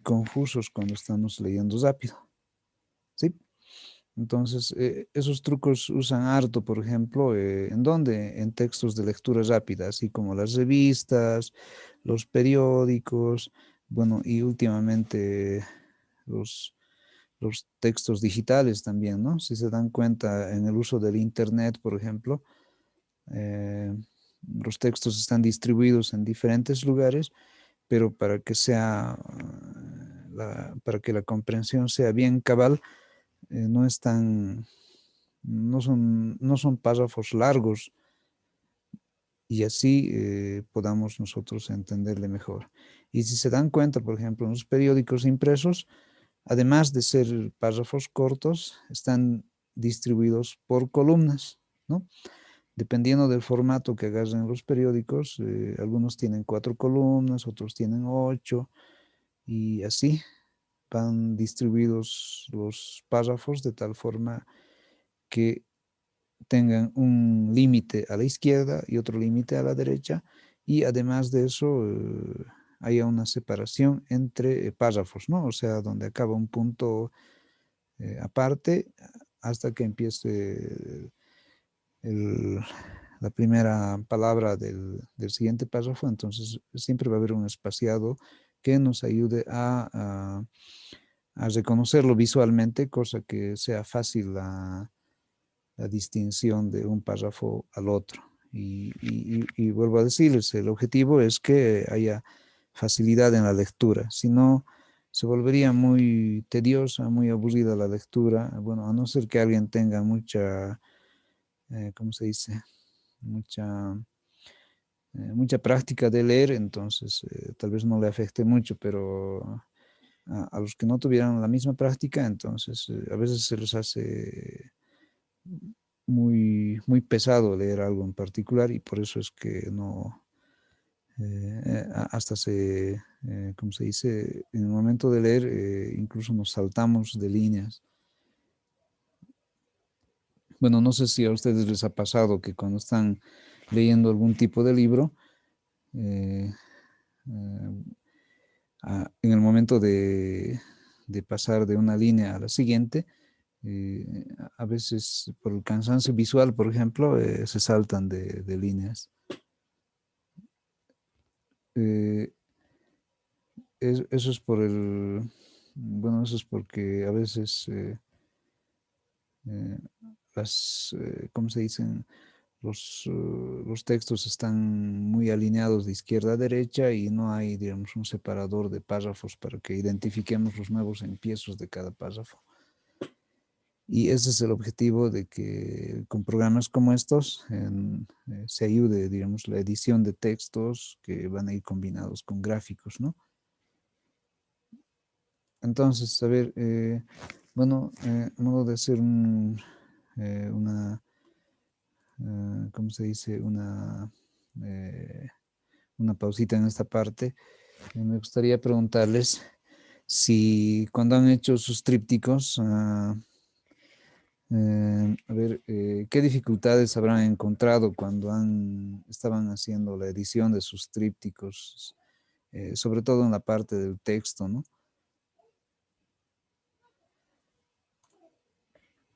confusos cuando estamos leyendo rápido. ¿Sí? Entonces, esos trucos usan harto, por ejemplo, ¿en dónde? En textos de lectura rápida, así como las revistas, los periódicos, bueno, y últimamente los textos digitales también, ¿no? Si se dan cuenta en el uso del Internet, por ejemplo, eh, los textos están distribuidos en diferentes lugares, pero para que la comprensión sea bien cabal, no son párrafos largos y así podamos nosotros entenderle mejor. Y si se dan cuenta, por ejemplo, en los periódicos impresos, además de ser párrafos cortos, están distribuidos por columnas, ¿no? Dependiendo del formato que agarren los periódicos, algunos tienen 4 columnas, otros tienen 8, y así van distribuidos los párrafos de tal forma que tengan un límite a la izquierda y otro límite a la derecha, y además de eso haya una separación entre párrafos, ¿no? O sea, donde acaba un punto aparte hasta que empiece la primera palabra del siguiente párrafo. Entonces siempre va a haber un espaciado que nos ayude a a reconocerlo visualmente, cosa que sea fácil la distinción de un párrafo al otro. Y vuelvo a decirles, el objetivo es que haya facilidad en la lectura, si no se volvería muy tediosa, muy aburrida la lectura, bueno, a no ser que alguien tenga mucha, ¿cómo se dice? Mucha práctica de leer, entonces tal vez no le afecte mucho, pero a los que no tuvieran la misma práctica, entonces a veces se les hace muy pesado leer algo en particular y por eso es que no, hasta ¿cómo se dice? En el momento de leer, incluso nos saltamos de líneas. Bueno, no sé si a ustedes les ha pasado que cuando están leyendo algún tipo de libro, eh, eh, en el momento de pasar de una línea a la siguiente, a veces por el cansancio visual, por ejemplo, se saltan de líneas. Eh, eso es bueno, eso es porque a veces eh, ¿cómo se dicen? Los textos están muy alineados de izquierda a derecha y no hay, digamos, un separador de párrafos para que identifiquemos los nuevos empiezos de cada párrafo. Y ese es el objetivo de que con programas como estos se ayude, digamos, la edición de textos que van a ir combinados con gráficos, ¿no? Entonces, a ver, bueno, a modo de hacer ¿cómo se dice? Una pausita en esta parte, me gustaría preguntarles si cuando han hecho sus trípticos, a ver, ¿qué dificultades habrán encontrado cuando estaban haciendo la edición de sus trípticos, sobre todo en la parte del texto, ¿no?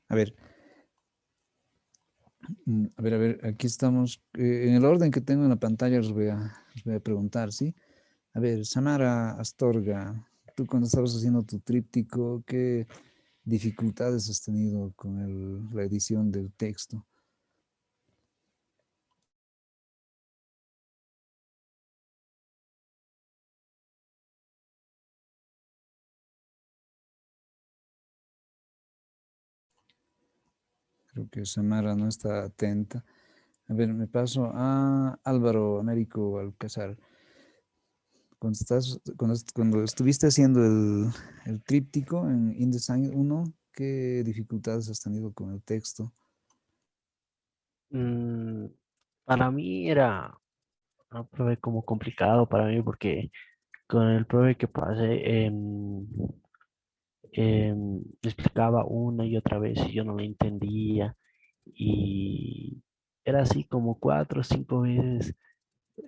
A ver, a ver, aquí estamos. En el orden que tengo en la pantalla les voy a preguntar, ¿sí? A ver, Samara Astorga, tú cuando estabas haciendo tu tríptico, ¿qué dificultades has tenido con la edición del texto? Creo que Samara no está atenta. A ver, me paso a Álvaro Américo Alcázar. Cuando estuviste haciendo el tríptico en InDesign 1, ¿qué dificultades has tenido con el texto? Mm, para mí era un profe como complicado para mí porque con el profe que pasé explicaba una y otra vez y yo no la entendía y era así como 4 o 5 veces.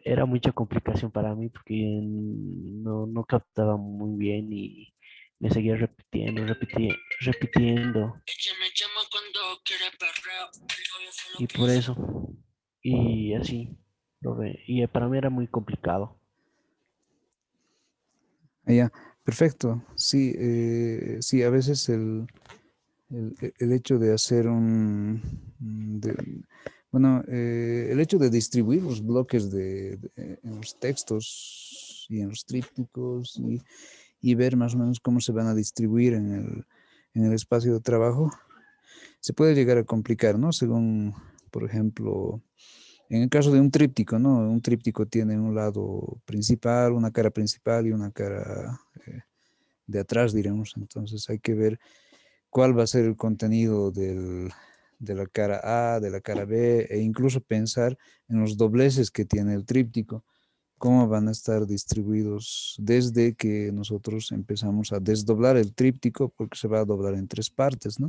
Era mucha complicación para mí porque no captaba muy bien y me seguía repitiendo. Y por eso, y así, y para mí era muy complicado. Ah, ya, perfecto. Sí, sí, a veces el hecho de hacer bueno, el hecho de distribuir los bloques en los textos y en los trípticos y ver más o menos cómo se van a distribuir en el espacio de trabajo, se puede llegar a complicar, ¿no? Según, por ejemplo, en el caso de un tríptico, ¿no? Un tríptico tiene un lado principal, una cara principal y una cara de atrás, diremos. Entonces hay que ver cuál va a ser el contenido de la cara A, de la cara B, e incluso pensar en los dobleces que tiene el tríptico, cómo van a estar distribuidos desde que nosotros empezamos a desdoblar el tríptico, porque se va a doblar en 3 partes, ¿no?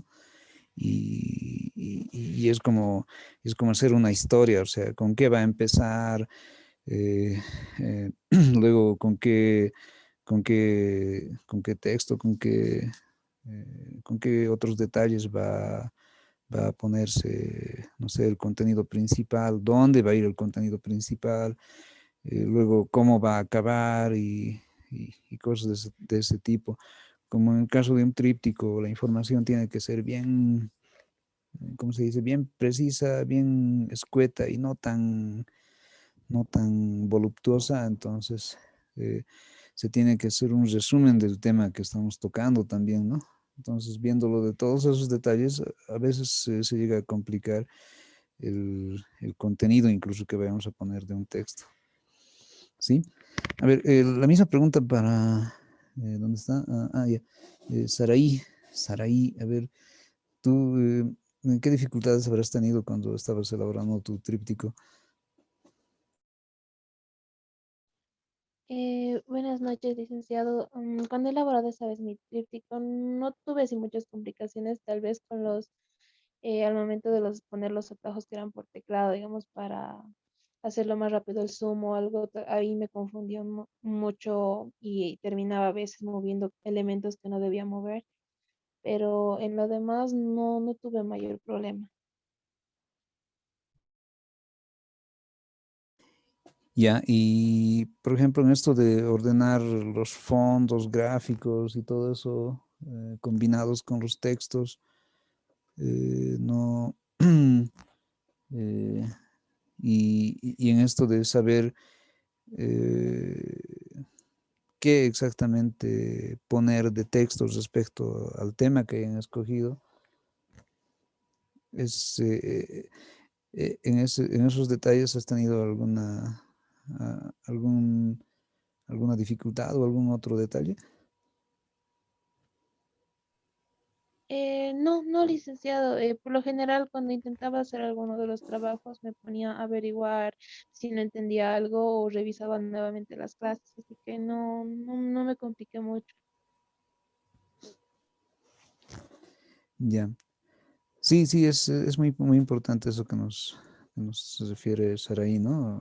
Y es como hacer una historia, o sea, con qué va a empezar, eh, luego con qué texto, con qué otros detalles va a ponerse, no sé, el contenido principal, dónde va a ir el contenido principal, luego cómo va a acabar y cosas de ese tipo. como en el caso de un tríptico, la información tiene que ser bien, ¿cómo se dice? Bien precisa, bien escueta y no tan voluptuosa, entonces se tiene que hacer un resumen del tema que estamos tocando también, ¿no? Entonces, viéndolo de todos esos detalles, a veces se llega a complicar el contenido incluso que vayamos a poner de un texto. ¿Sí? A ver, la misma pregunta para... ¿dónde está? Ya. Saraí, Saraí, a ver, tú, ¿qué dificultades habrás tenido cuando estabas elaborando tu tríptico? Buenas noches, licenciado. Cuando he elaborado esta vez mi tríptico, no tuve así muchas complicaciones, tal vez con al momento de poner los atajos que eran por teclado, digamos, para hacerlo más rápido el zoom o algo, ahí me confundió mucho y terminaba a veces moviendo elementos que no debía mover, pero en lo demás no tuve mayor problema. Ya, y por ejemplo, en esto de ordenar los fondos gráficos y todo eso, combinados con los textos, no, eh, y en esto de saber eh, qué exactamente poner de textos respecto al tema que hayan escogido, es, en esos detalles has tenido alguna dificultad o algún otro detalle. No, licenciado. Por lo general, cuando intentaba hacer alguno de los trabajos, me ponía a averiguar si no entendía algo o revisaba nuevamente las clases, así que no me compliqué mucho. Ya. Sí, sí, es muy importante eso que nos refiere Saraí, ¿no?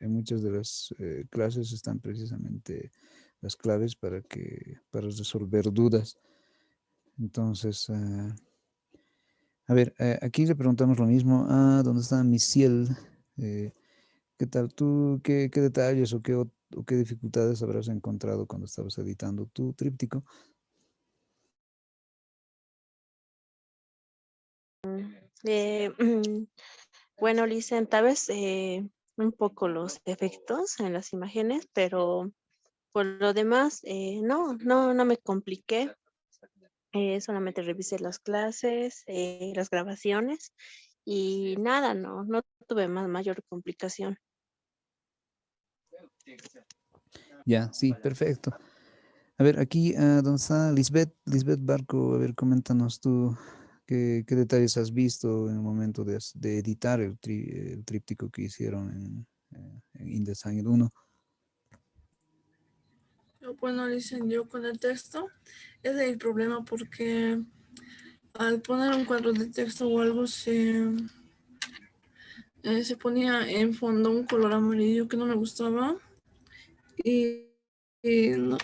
En muchas de las clases están precisamente las claves para resolver dudas. Entonces, a ver, aquí le preguntamos lo mismo. ¿Dónde está Misiel? Eh, ¿Qué tal tú? ¿Qué detalles o qué dificultades habrás encontrado cuando estabas editando tu tríptico? Eh, bueno, Licen, tal vez un poco los efectos en las imágenes, pero por lo demás, no me compliqué. Solamente revisé las clases, las grabaciones y nada, no tuve mayor complicación. Ya, sí, perfecto. A ver, aquí, ¿dónde está Lisbeth Barco? A ver, coméntanos tú qué detalles has visto en el momento de editar el tríptico que hicieron en InDesign 1. Bueno, dicen yo con el texto, ese es el problema porque al poner un cuadro de texto o algo se ponía en fondo un color amarillo que no me gustaba y, el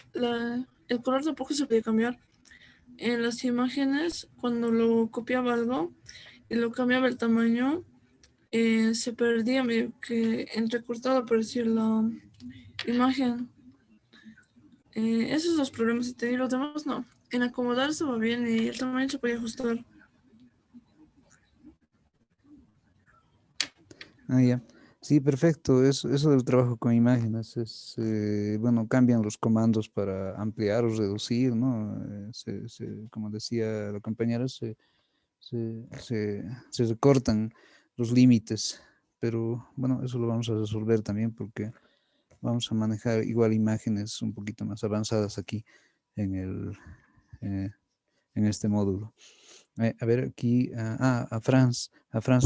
color tampoco se podía cambiar. En las imágenes, cuando lo copiaba algo y lo cambiaba el tamaño, se perdía medio que entrecortado aparecía la imagen. Esos dos problemas he tenido, los demás no. En acomodar estaba bien y el tamaño se podía ajustar. Ya. Sí, perfecto. Eso del trabajo con imágenes es, bueno, cambian los comandos para ampliar o reducir, ¿no? Como decía la compañera, se recortan los límites, pero bueno, eso lo vamos a resolver también porque vamos a manejar igual imágenes un poquito más avanzadas aquí en eh, en este módulo. A ver, aquí, a Franz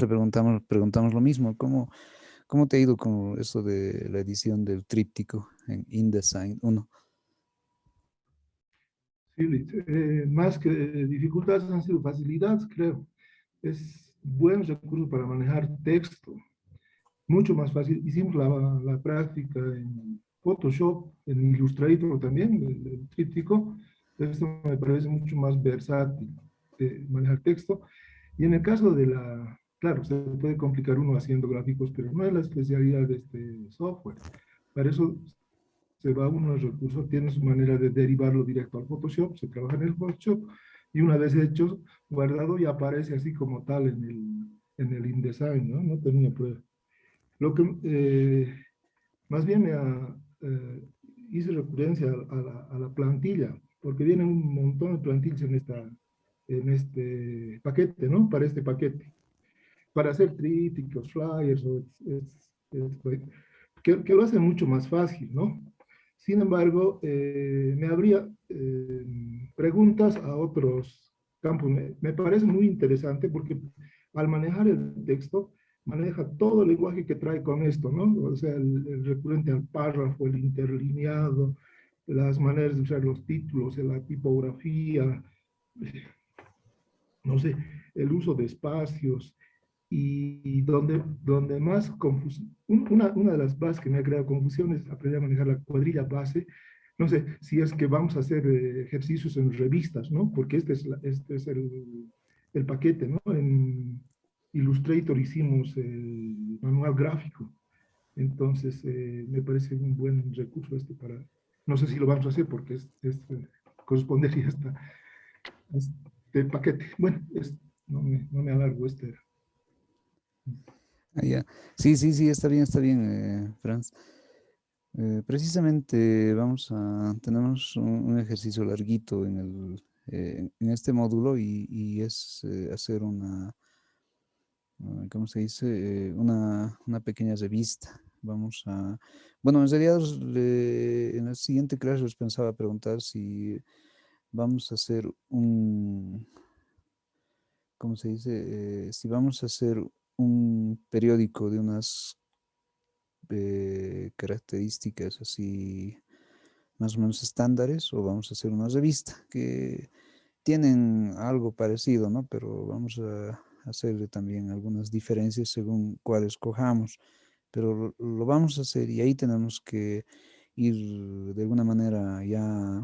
le preguntamos lo mismo. ¿Cómo te ha ido con eso de la edición del tríptico en InDesign 1? Sí, más que dificultades han sido facilidades, creo. Es buen recurso para manejar texto, mucho más fácil. Hicimos la práctica en Photoshop, en Illustrator también, el tríptico. Esto me parece mucho más versátil de manejar texto. Y en el caso de claro, se puede complicar uno haciendo gráficos, pero no es la especialidad de este software. Para eso se va uno al recurso, tiene su manera de derivarlo directo al Photoshop, se trabaja en el Photoshop, y una vez hecho, guardado, y aparece así como tal en el InDesign, ¿no? No tenía prueba. Lo que más bien hice recurrencia a la plantilla, porque vienen un montón de plantillas en este paquete, ¿no? Para este paquete. Para hacer trípticos, flyers, que lo hace mucho más fácil, ¿no? Sin embargo, me habría preguntas a otros campos. Me parece muy interesante porque al manejar el texto, maneja todo el lenguaje que trae con esto, ¿no? O sea, el recurrente al párrafo, el interlineado, las maneras de usar los títulos, la tipografía, no sé, el uso de espacios, y donde más confusión, una de las bases que me ha creado confusión es aprender a manejar la cuadrilla base. No sé si es que vamos a hacer ejercicios en revistas, ¿no? Porque este es el paquete, ¿no? En Illustrator hicimos el manual gráfico. Entonces, me parece un buen recurso este para... No sé si lo vamos a hacer porque correspondería a este paquete. Bueno, no me alargo este. Ah, ya. Sí, sí, sí, está bien, Franz. Precisamente tenemos un ejercicio larguito en este módulo y es hacer ¿cómo se dice? Una pequeña revista. Bueno, en realidad en la siguiente clase les pensaba preguntar si vamos a hacer ¿cómo se dice? Si vamos a hacer un periódico de unas características así más o menos estándares, o vamos a hacer una revista que tienen algo parecido, ¿no? Pero vamos a hacerle también algunas diferencias según cuál escojamos, pero lo vamos a hacer y ahí tenemos que ir de alguna manera ya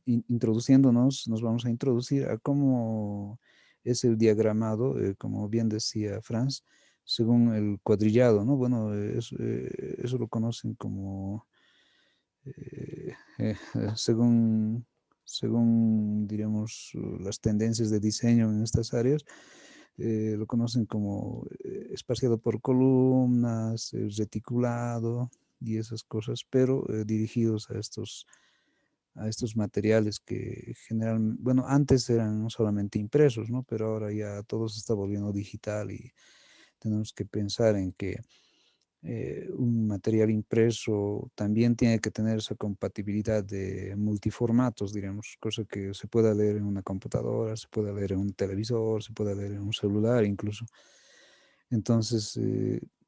introduciéndonos, nos vamos a introducir a cómo es el diagramado, como bien decía Franz, según el cuadrillado, ¿no? Bueno, eso lo conocen como, eh, eh, según, según, diríamos, las tendencias de diseño en estas áreas, lo conocen como espaciado por columnas, reticulado y esas cosas, pero dirigidos a estos materiales que generalmente, bueno, antes eran solamente impresos, ¿no? Pero ahora ya todo se está volviendo digital y tenemos que pensar en que un material impreso también tiene que tener esa compatibilidad de multiformatos, diremos, cosa que se pueda leer en una computadora, se pueda leer en un televisor, se pueda leer en un celular incluso. Entonces,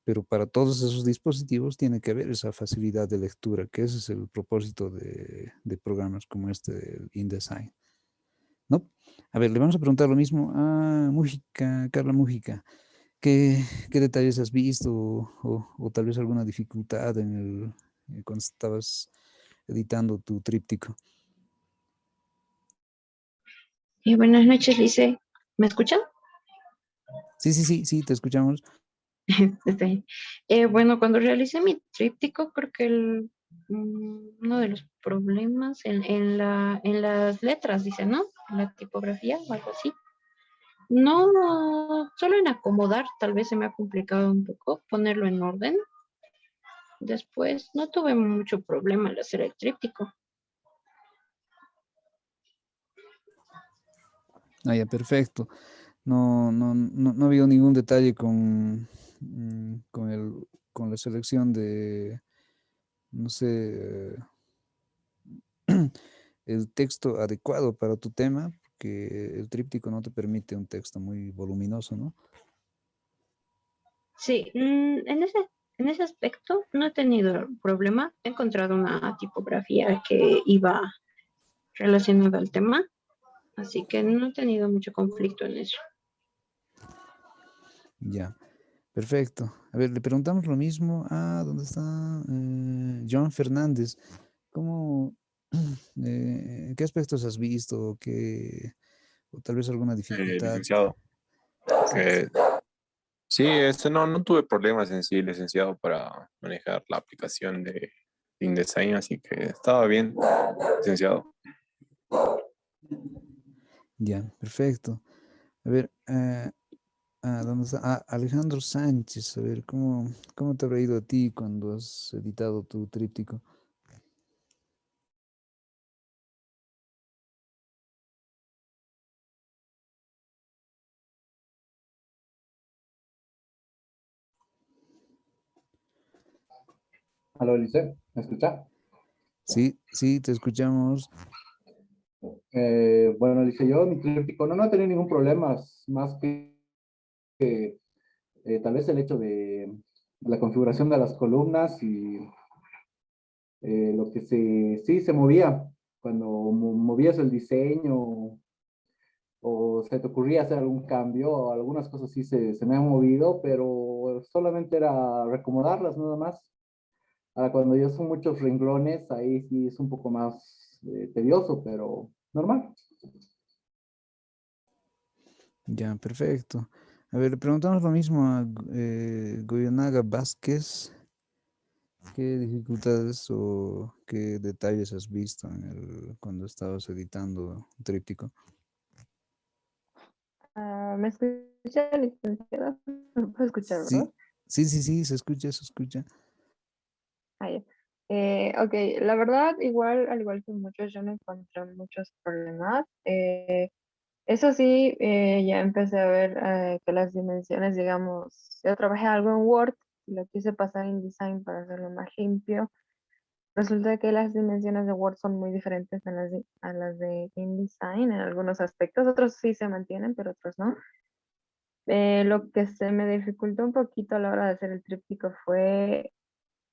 pero para todos esos dispositivos tiene que haber esa facilidad de lectura, que ese es el propósito de programas como este del InDesign, ¿no? A ver, le vamos a preguntar lo mismo a Mújica, Carla Mújica. ¿Qué detalles has visto o tal vez alguna dificultad cuando estabas editando tu tríptico? Buenas noches, Lice. ¿Me escuchan? Sí, te escuchamos. Está bien. Bueno, cuando realicé mi tríptico, creo que uno de los problemas en las letras, dice, ¿no? La tipografía o algo así. No, solo en acomodar, tal vez se me ha complicado un poco ponerlo en orden. Después no tuve mucho problema al hacer el tríptico. Ah, ya, perfecto. No ha habido ningún detalle con la selección de, no sé, el texto adecuado para tu tema, porque el tríptico no te permite un texto muy voluminoso, ¿no? Sí, en ese aspecto no he tenido problema. He encontrado una tipografía que iba relacionada al tema, así que no he tenido mucho conflicto en eso. Ya, perfecto. A ver, le preguntamos lo mismo a, ¿dónde está? John Fernández. ¿Cómo, qué aspectos has visto? O tal vez alguna dificultad? Licenciado. Sí, Eh, sí, no tuve problemas en sí, licenciado, para manejar la aplicación de InDesign, así que estaba bien, licenciado. Ya, perfecto. A ver, ¿dónde está? Alejandro Sánchez, a ver, ¿cómo te habrá ido a ti cuando has editado tu tríptico? Aló, Lice, ¿me escucha? Sí, sí, te escuchamos. Bueno, Lice, yo mi tríptico no he tenido ningún problema, más que tal vez el hecho de la configuración de las columnas y lo que sí se movía cuando movías el diseño o se te ocurría hacer algún cambio, algunas cosas sí se me han movido, pero solamente era reacomodarlas nada más. Ahora, cuando ya son muchos renglones, ahí sí es un poco más tedioso, pero normal. Ya, perfecto. A ver, le preguntamos lo mismo a Goyonaga Vázquez. ¿Qué dificultades o qué detalles has visto cuando estabas editando un tríptico? ¿Me escucha, licenciada? ¿Me puede escuchar, verdad? Sí, sí, sí, sí, se escucha, se escucha. Ah, ya. Ok, la verdad, igual, al igual que muchos, yo no encontré muchos problemas. Eso sí, ya empecé a ver que las dimensiones, digamos, yo trabajé algo en Word y lo quise pasar en Design para hacerlo más limpio. Resulta que las dimensiones de Word son muy diferentes a las de InDesign en algunos aspectos, otros sí se mantienen, pero otros no. Lo que se me dificultó un poquito a la hora de hacer el tríptico fue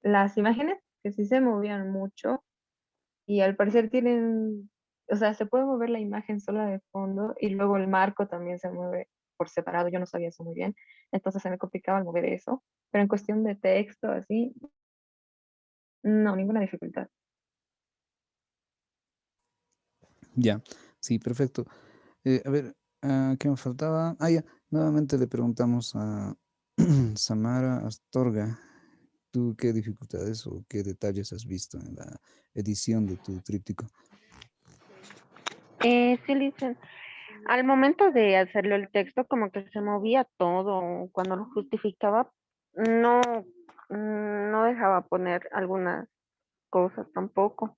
las imágenes, que sí se movían mucho y al parecer tienen, o sea, se puede mover la imagen sola de fondo y luego el marco también se mueve por separado, yo no sabía eso muy bien, entonces se me complicaba el mover eso, pero en cuestión de texto, así, no, ninguna dificultad. Ya, sí, perfecto. A ver, ¿qué me faltaba? Ya, nuevamente le preguntamos a Samara Astorga, ¿tú qué dificultades o qué detalles has visto en la edición de tu tríptico? Sí, Licen. Al momento de hacerlo el texto, como que se movía todo. Cuando lo justificaba, no, no dejaba poner algunas cosas tampoco.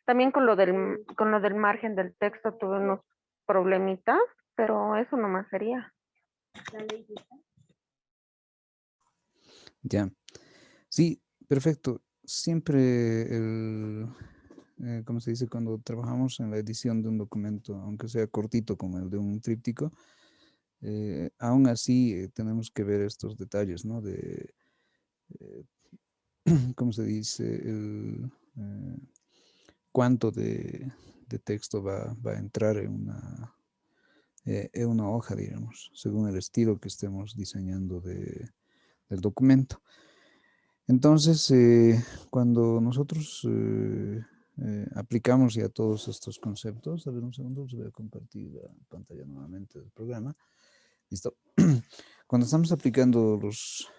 También con lo del margen del texto tuve unos problemitas, pero eso nomás sería. Ya, sí, perfecto. Siempre ¿cómo se dice? Cuando trabajamos en la edición de un documento, aunque sea cortito como el de un tríptico, aún así tenemos que ver estos detalles, ¿no? Eh, ¿Cómo se dice? Eh, Cuánto de texto va a entrar en una hoja, digamos, según el estilo que estemos diseñando del documento. Entonces, cuando nosotros aplicamos ya todos estos conceptos, a ver un segundo, les voy a compartir la pantalla nuevamente del programa. Listo. Cuando estamos aplicando los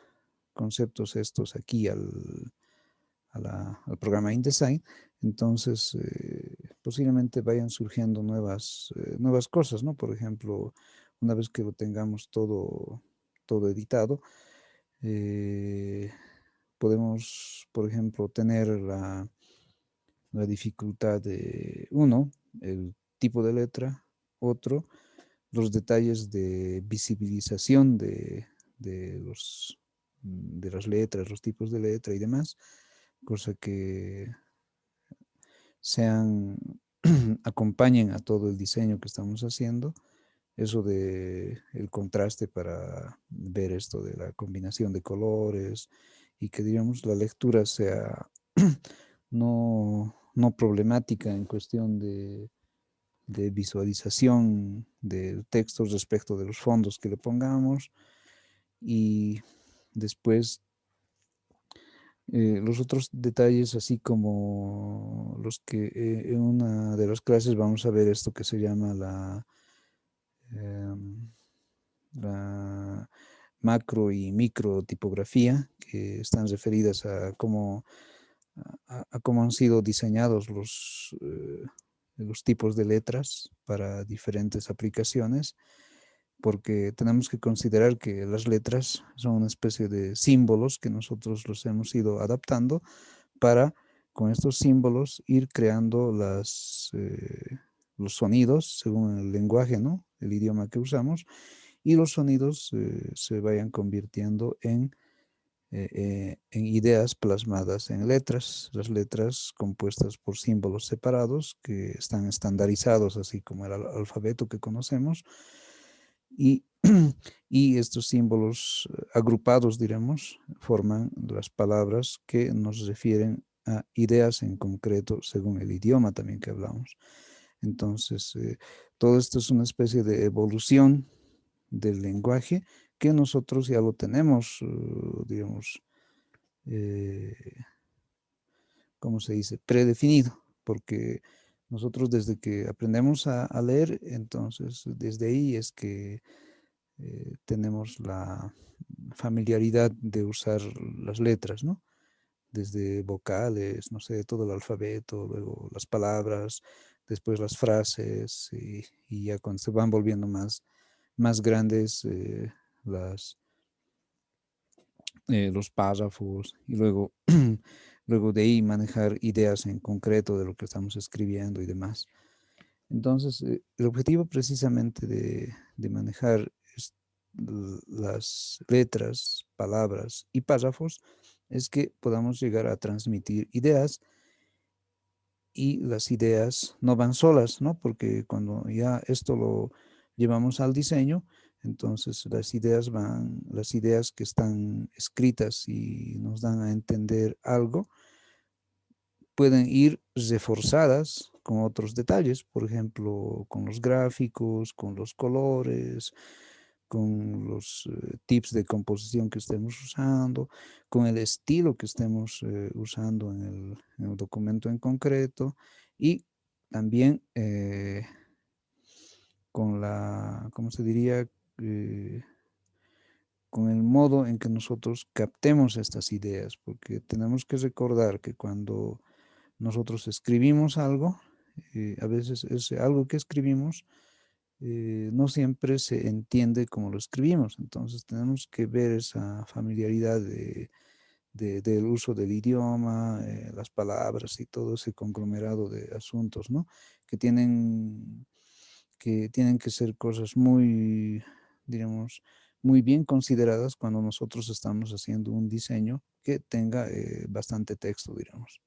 conceptos estos aquí al programa InDesign, entonces posiblemente vayan surgiendo nuevas cosas, ¿no? Por ejemplo, una vez que lo tengamos todo editado, eh, podemos, por ejemplo, tener la dificultad de uno, el tipo de letra, otro, los detalles de visibilización de las letras, los tipos de letra y demás, cosa que sean, acompañen a todo el diseño que estamos haciendo. Eso de el contraste para ver esto de la combinación de colores y que, digamos, la lectura sea no problemática en cuestión de visualización del texto respecto de los fondos que le pongamos. Y después los otros detalles, así como los que en una de las clases vamos a ver esto que se llama em, la macro y micro tipografía, que están referidas a cómo a cómo han sido diseñados los tipos de letras para diferentes aplicaciones, porque tenemos que considerar que las letras son una especie de símbolos que nosotros los hemos ido adaptando para, con estos símbolos, ir creando los sonidos según el lenguaje, ¿no? El idioma que usamos, y los sonidos se vayan convirtiendo en ideas plasmadas en letras, las letras compuestas por símbolos separados que están estandarizados, así como el alfabeto que conocemos, y, y estos símbolos agrupados, diremos, forman las palabras que nos refieren a ideas en concreto según el idioma también que hablamos. Entonces, todo esto es una especie de evolución del lenguaje que nosotros ya lo tenemos, digamos, ¿cómo se dice? Predefinido, porque nosotros desde que aprendemos a leer, entonces desde ahí es que tenemos la familiaridad de usar las letras, ¿no? Desde vocales, no sé, todo el alfabeto, luego las palabras, después las frases, y ya cuando se van volviendo más grandes los párrafos, y luego, luego de ahí manejar ideas en concreto de lo que estamos escribiendo y demás. Entonces, el objetivo precisamente de manejar las letras, palabras y párrafos es que podamos llegar a transmitir ideas, y las ideas no van solas, ¿no? Porque cuando ya esto lo llevamos al diseño, entonces las ideas que están escritas y nos dan a entender algo, pueden ir reforzadas con otros detalles, por ejemplo, con los gráficos, con los colores, con los tips de composición que estemos usando, con el estilo que estemos usando en el documento en concreto, y también con ¿cómo se diría? Con el modo en que nosotros captemos estas ideas, porque tenemos que recordar que cuando nosotros escribimos algo, a veces ese algo que escribimos no siempre se entiende como lo escribimos. Entonces tenemos que ver esa familiaridad del uso del idioma, las palabras y todo ese conglomerado de asuntos, ¿no? Que tienen que ser cosas muy, digamos, muy bien consideradas cuando nosotros estamos haciendo un diseño que tenga bastante texto, digamos.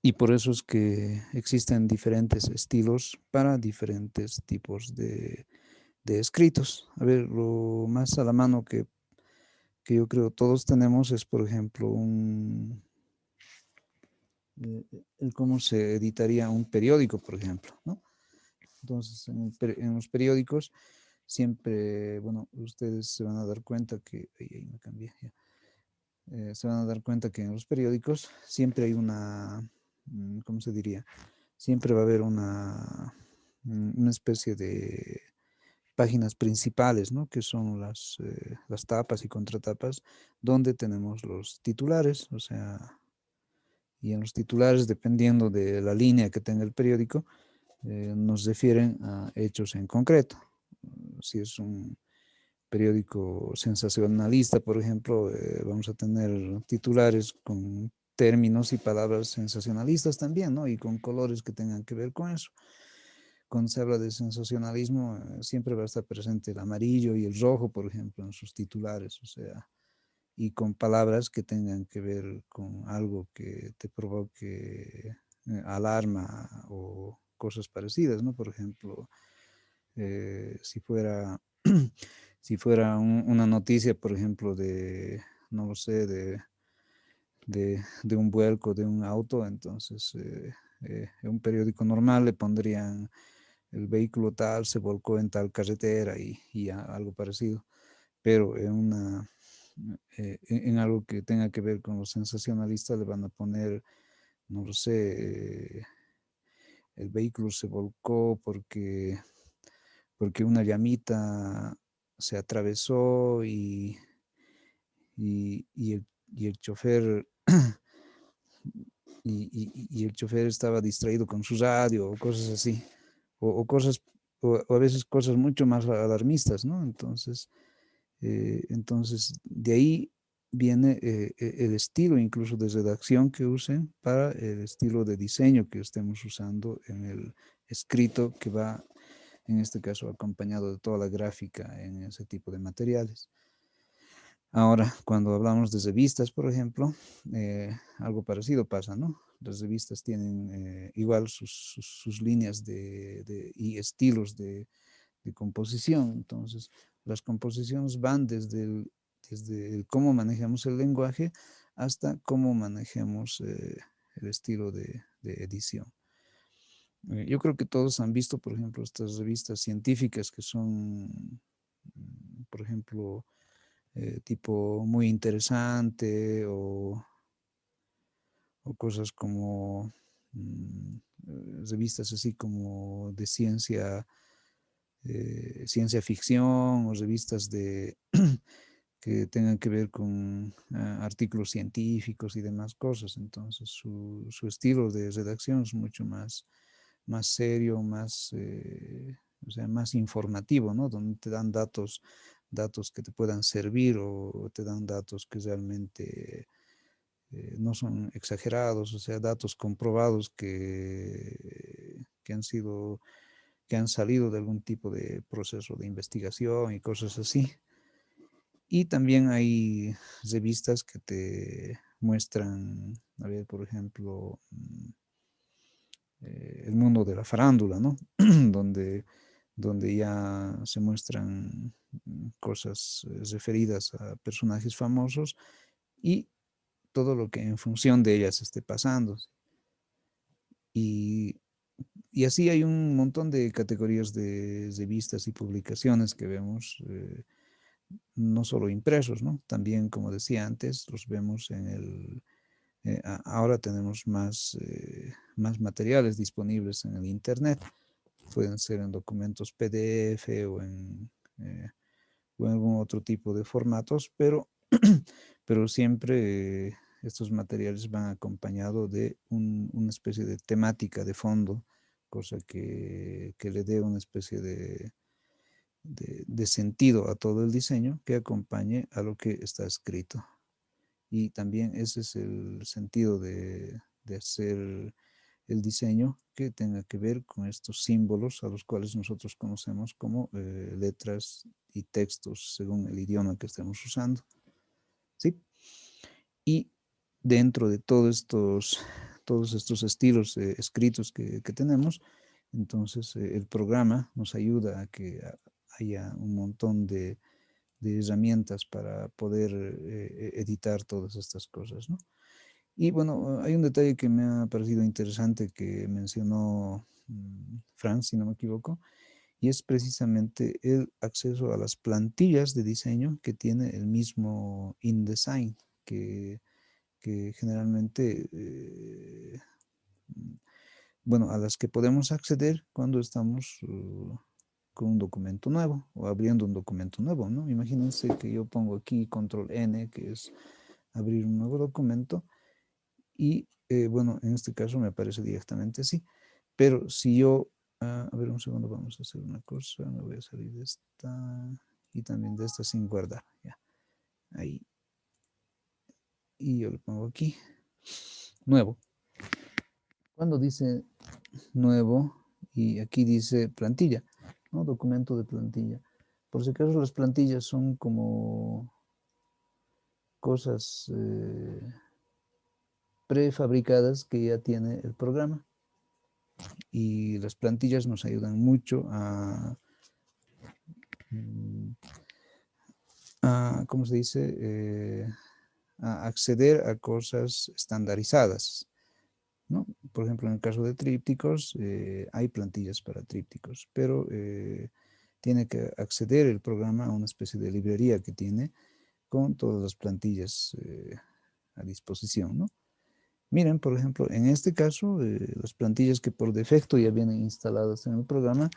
Y por eso es que existen diferentes estilos para diferentes tipos de escritos. A ver, lo más a la mano que yo creo todos tenemos es, por ejemplo, el cómo se editaría un periódico, por ejemplo, ¿no? Entonces, en los periódicos siempre, bueno, ustedes se van a dar cuenta que, ahí me cambié, ya. Se van a dar cuenta que en los periódicos siempre hay ¿cómo se diría? Siempre va a haber una especie de páginas principales, ¿no? Que son las tapas y contratapas, donde tenemos los titulares, o sea, y en los titulares, dependiendo de la línea que tenga el periódico, nos refieren a hechos en concreto. Si es un periódico sensacionalista, por ejemplo, vamos a tener titulares con términos y palabras sensacionalistas también, ¿no? Y con colores que tengan que ver con eso. Cuando se habla de sensacionalismo, siempre va a estar presente el amarillo y el rojo, por ejemplo, en sus titulares, o sea, y con palabras que tengan que ver con algo que te provoque alarma o cosas parecidas, ¿no? Por ejemplo, si fuera, si fuera una noticia, por ejemplo, no lo sé, de un vuelco de un auto, entonces en un periódico normal le pondrían el vehículo tal se volcó en tal carretera y algo parecido, pero en algo que tenga que ver con los sensacionalistas le van a poner, no lo sé, el vehículo se volcó porque una llamita se atravesó y el chofer y el chofer estaba distraído con su radio o cosas así, o cosas, o a veces cosas mucho más alarmistas, ¿no? Entonces de ahí viene el estilo incluso de redacción que usen para el estilo de diseño que estemos usando en el escrito que va, en este caso, acompañado de toda la gráfica en ese tipo de materiales. Ahora, cuando hablamos de revistas, por ejemplo, algo parecido pasa, ¿no? Las revistas tienen igual sus líneas y estilos de composición. Entonces, las composiciones van desde el cómo manejamos el lenguaje hasta cómo manejemos el estilo de edición. Yo creo que todos han visto, por ejemplo, estas revistas científicas que son, por ejemplo, tipo muy interesante o cosas como revistas así como de ciencia ficción o revistas que tengan que ver con artículos científicos y demás cosas. Entonces su estilo de redacción es mucho más serio, o sea, más informativo, ¿no? Donde te dan datos que te puedan servir o te dan datos que realmente no son exagerados, o sea, datos comprobados que han salido de algún tipo de proceso de investigación y cosas así. Y también hay revistas que te muestran, a ver, por ejemplo, el mundo de la farándula, ¿no? donde ya se muestran cosas referidas a personajes famosos y todo lo que en función de ellas esté pasando. Y, y así hay un montón de categorías de revistas y publicaciones que vemos, no solo impresos, ¿no? También, como decía antes, los vemos ahora tenemos más materiales disponibles en el Internet. Pueden ser en documentos PDF o en algún otro tipo de formatos, pero siempre estos materiales van acompañados de una especie de temática de fondo, cosa que le dé una especie de sentido a todo el diseño que acompañe a lo que está escrito. Y también ese es el sentido de hacer el diseño que tenga que ver con estos símbolos a los cuales nosotros conocemos como letras y textos según el idioma que estemos usando. ¿Sí? Y dentro de todos estos estilos escritos que tenemos, entonces el programa nos ayuda a que haya un montón de herramientas para poder editar todas estas cosas, ¿no? Y bueno, hay un detalle que me ha parecido interesante que mencionó Franz, si no me equivoco, y es precisamente el acceso a las plantillas de diseño que tiene el mismo InDesign, que generalmente, bueno, a las que podemos acceder cuando estamos con un documento nuevo o abriendo un documento nuevo, ¿no? Imagínense que yo pongo aquí control N, que es abrir un nuevo documento, y bueno, en este caso me aparece directamente así. Pero si yo, a ver un segundo, vamos a hacer una cosa, me voy a salir de esta y también de esta sin guardar, ya, ahí. Y yo le pongo aquí, nuevo. Cuando dice nuevo y aquí dice plantilla, ¿no? Documento de plantilla. Por si acaso las plantillas son como cosas prefabricadas que ya tiene el programa. Y las plantillas nos ayudan mucho ¿cómo se dice? A acceder a cosas estandarizadas, ¿no? Por ejemplo, en el caso de trípticos, hay plantillas para trípticos, pero tiene que acceder el programa a una especie de librería que tiene con todas las plantillas a disposición, ¿no? Miren, por ejemplo, en este caso, las plantillas que por defecto ya vienen instaladas en el programa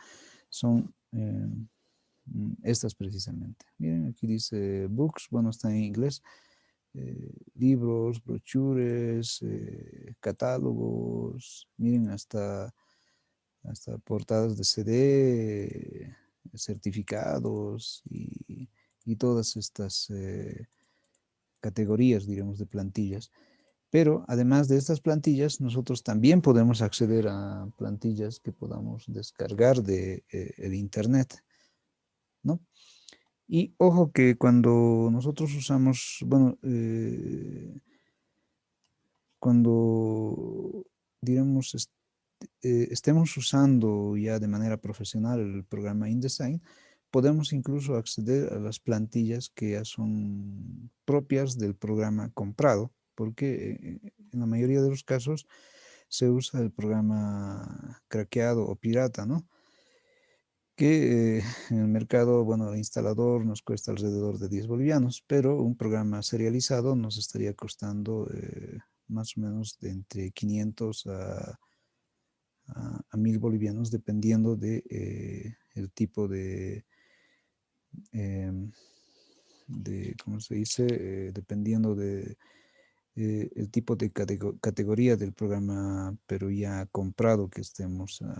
son estas precisamente. Miren, aquí dice books, bueno, está en inglés. libros, brochures, catálogos, miren, hasta portadas de CD, certificados y todas estas categorías, digamos, de plantillas. Pero además de estas plantillas, nosotros también podemos acceder a plantillas que podamos descargar de el Internet, ¿no? Y ojo que cuando nosotros usamos, bueno, cuando, digamos, estemos usando ya de manera profesional el programa InDesign, podemos incluso acceder a las plantillas que ya son propias del programa comprado, porque en la mayoría de los casos se usa el programa craqueado o pirata, ¿no? Que en el mercado, bueno, el instalador nos cuesta alrededor de 10 bolivianos, pero un programa serializado nos estaría costando más o menos de entre 500 a 1000 bolivianos, dependiendo de el tipo em, ¿cómo se dice? Dependiendo de el tipo de categoría del programa, pero ya comprado que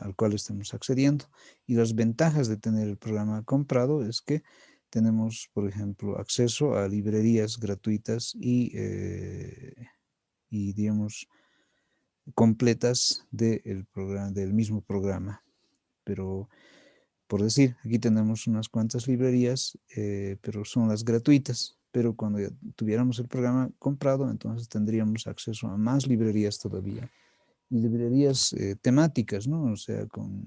al cual estemos accediendo. Y las ventajas de tener el programa comprado es que tenemos, por ejemplo, acceso a librerías gratuitas y digamos, completas del mismo programa. Pero, por decir, aquí tenemos unas cuantas librerías, pero son las gratuitas. Pero cuando ya tuviéramos el programa comprado, entonces tendríamos acceso a más librerías todavía. Y librerías temáticas, ¿no? O sea, con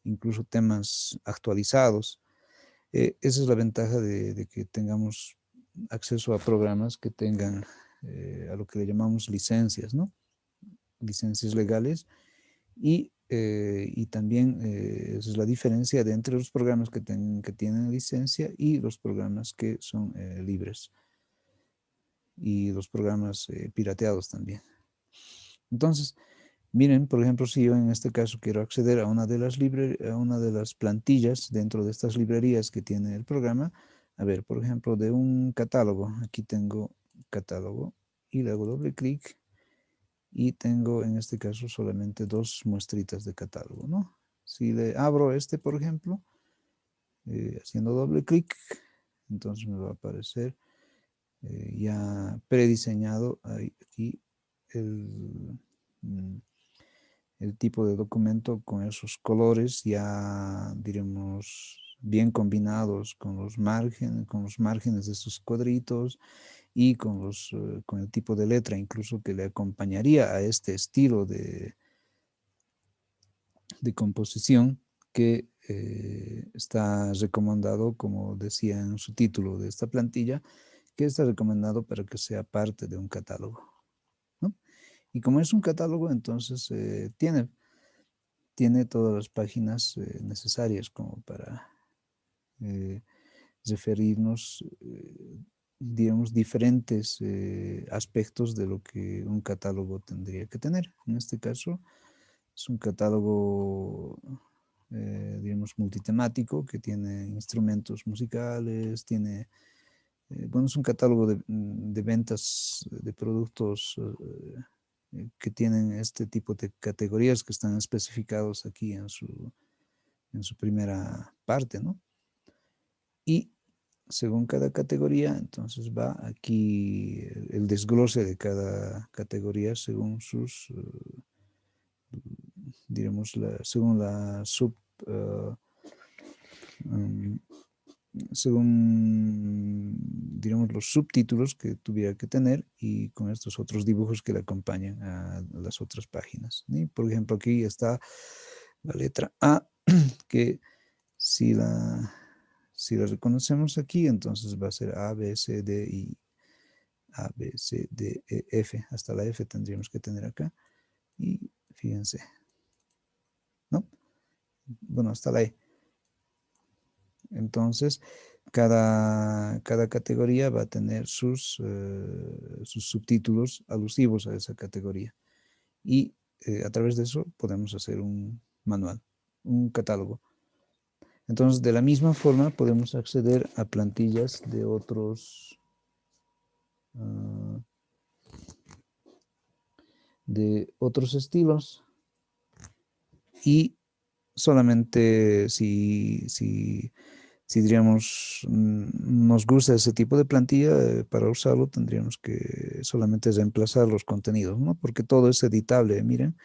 incluso temas actualizados. Esa es la ventaja de que tengamos acceso a programas que tengan a lo que le llamamos licencias, ¿no? Licencias legales y también esa es la diferencia de entre los programas que tienen licencia y los programas que son libres y los programas pirateados también. Entonces, miren, por ejemplo, si yo en este caso quiero acceder a una de las plantillas dentro de estas librerías que tiene el programa, a ver, por ejemplo, de un catálogo, aquí tengo catálogo y le hago doble clic y tengo en este caso solamente 2 muestritas de catálogo, ¿no? Si le abro este, por ejemplo, haciendo doble clic, entonces me va a aparecer ya prediseñado aquí el, mm, el tipo de documento con esos colores ya, diremos, bien combinados con los márgenes de sus cuadritos y con el tipo de letra incluso que le acompañaría a este estilo de composición que está recomendado, como decía en su título de esta plantilla, que está recomendado para que sea parte de un catálogo, ¿no? Y como es un catálogo, entonces tiene todas las páginas necesarias como para referirnos, digamos, diferentes aspectos de lo que un catálogo tendría que tener. En este caso, es un catálogo, digamos, multitemático que tiene instrumentos musicales, bueno, es un catálogo de ventas de productos que tienen este tipo de categorías que están especificados aquí en su primera parte, ¿no? Y según cada categoría, entonces va aquí el desglose de cada categoría según sus, diremos, según la um, según, digamos, los subtítulos que tuviera que tener y con estos otros dibujos que le acompañan a las otras páginas, ¿sí? Por ejemplo, aquí está la letra A, que si la reconocemos aquí, entonces va a ser A, B, C, D, y A, B, C, D, E, F. Hasta la F tendríamos que tener acá. Y fíjense, ¿no? Bueno, hasta la E. Entonces, cada categoría va a tener sus subtítulos alusivos a esa categoría. Y a través de eso podemos hacer un manual, un catálogo. Entonces, de la misma forma podemos acceder a plantillas de otros de otros estilos, y solamente si diríamos nos gusta ese tipo de plantilla, para usarlo tendríamos que solamente reemplazar los contenidos, ¿no? Porque todo es editable. Miren,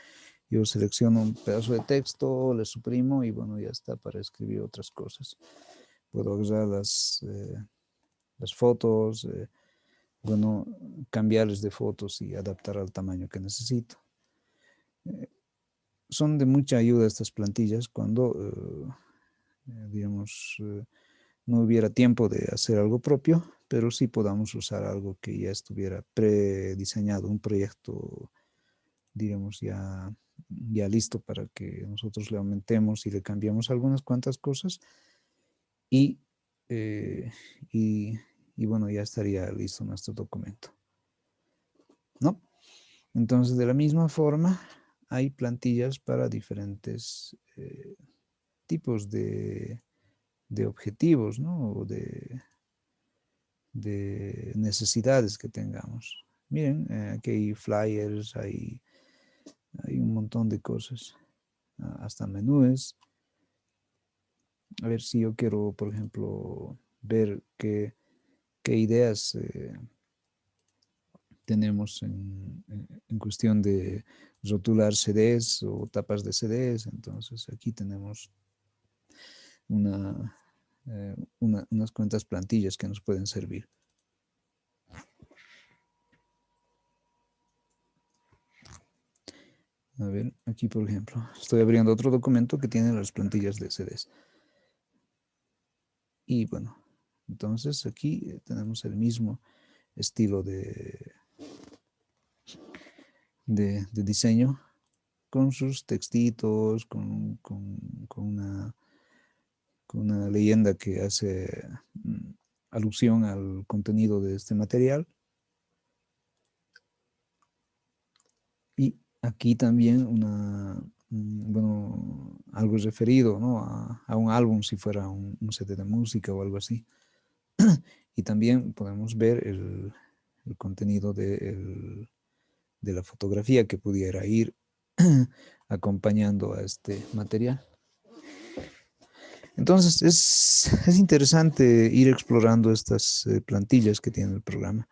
yo selecciono un pedazo de texto, le suprimo y bueno, ya está para escribir otras cosas. Puedo agarrar las fotos, bueno, cambiarles de fotos y adaptar al tamaño que necesito. Son de mucha ayuda estas plantillas cuando, digamos, no hubiera tiempo de hacer algo propio, pero sí podamos usar algo que ya estuviera prediseñado, un proyecto, digamos, ya listo para que nosotros le aumentemos y le cambiamos algunas cuantas cosas y bueno, ya estaría listo nuestro documento, ¿no? Entonces, de la misma forma, hay plantillas para diferentes tipos de objetivos, ¿no? O de necesidades que tengamos. Miren, aquí hay flyers, hay un montón de cosas, hasta menús. A ver si yo quiero, por ejemplo, ver qué ideas tenemos en cuestión de rotular CDs o tapas de CDs. Entonces aquí tenemos unas cuantas plantillas que nos pueden servir. A ver, aquí por ejemplo, estoy abriendo otro documento que tiene las plantillas de CDs. Y bueno, entonces aquí tenemos el mismo estilo de diseño, con sus textitos, con una leyenda que hace alusión al contenido de este material. Y aquí también bueno, algo referido, ¿no? a un álbum, si fuera un CD de música o algo así. Y también podemos ver el contenido de la fotografía que pudiera ir acompañando a este material. Entonces, es interesante ir explorando estas plantillas que tiene el programa.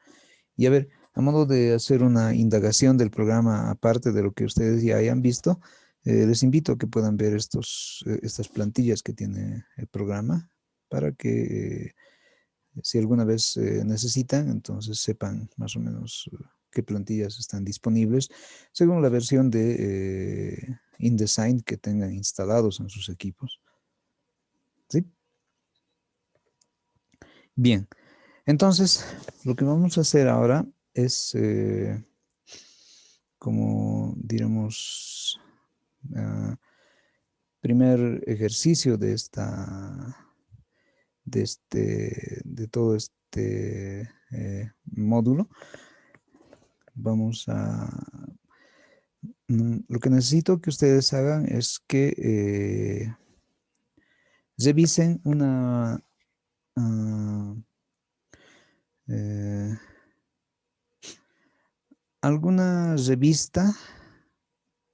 Y a ver, a modo de hacer una indagación del programa, aparte de lo que ustedes ya hayan visto, les invito a que puedan ver estas plantillas que tiene el programa, para que si alguna vez necesitan, entonces sepan más o menos qué plantillas están disponibles según la versión de InDesign que tengan instalados en sus equipos. ¿Sí? Bien, entonces lo que vamos a hacer ahora es, como diremos, primer ejercicio de todo este módulo. Vamos a... lo que necesito que ustedes hagan es que revisen alguna revista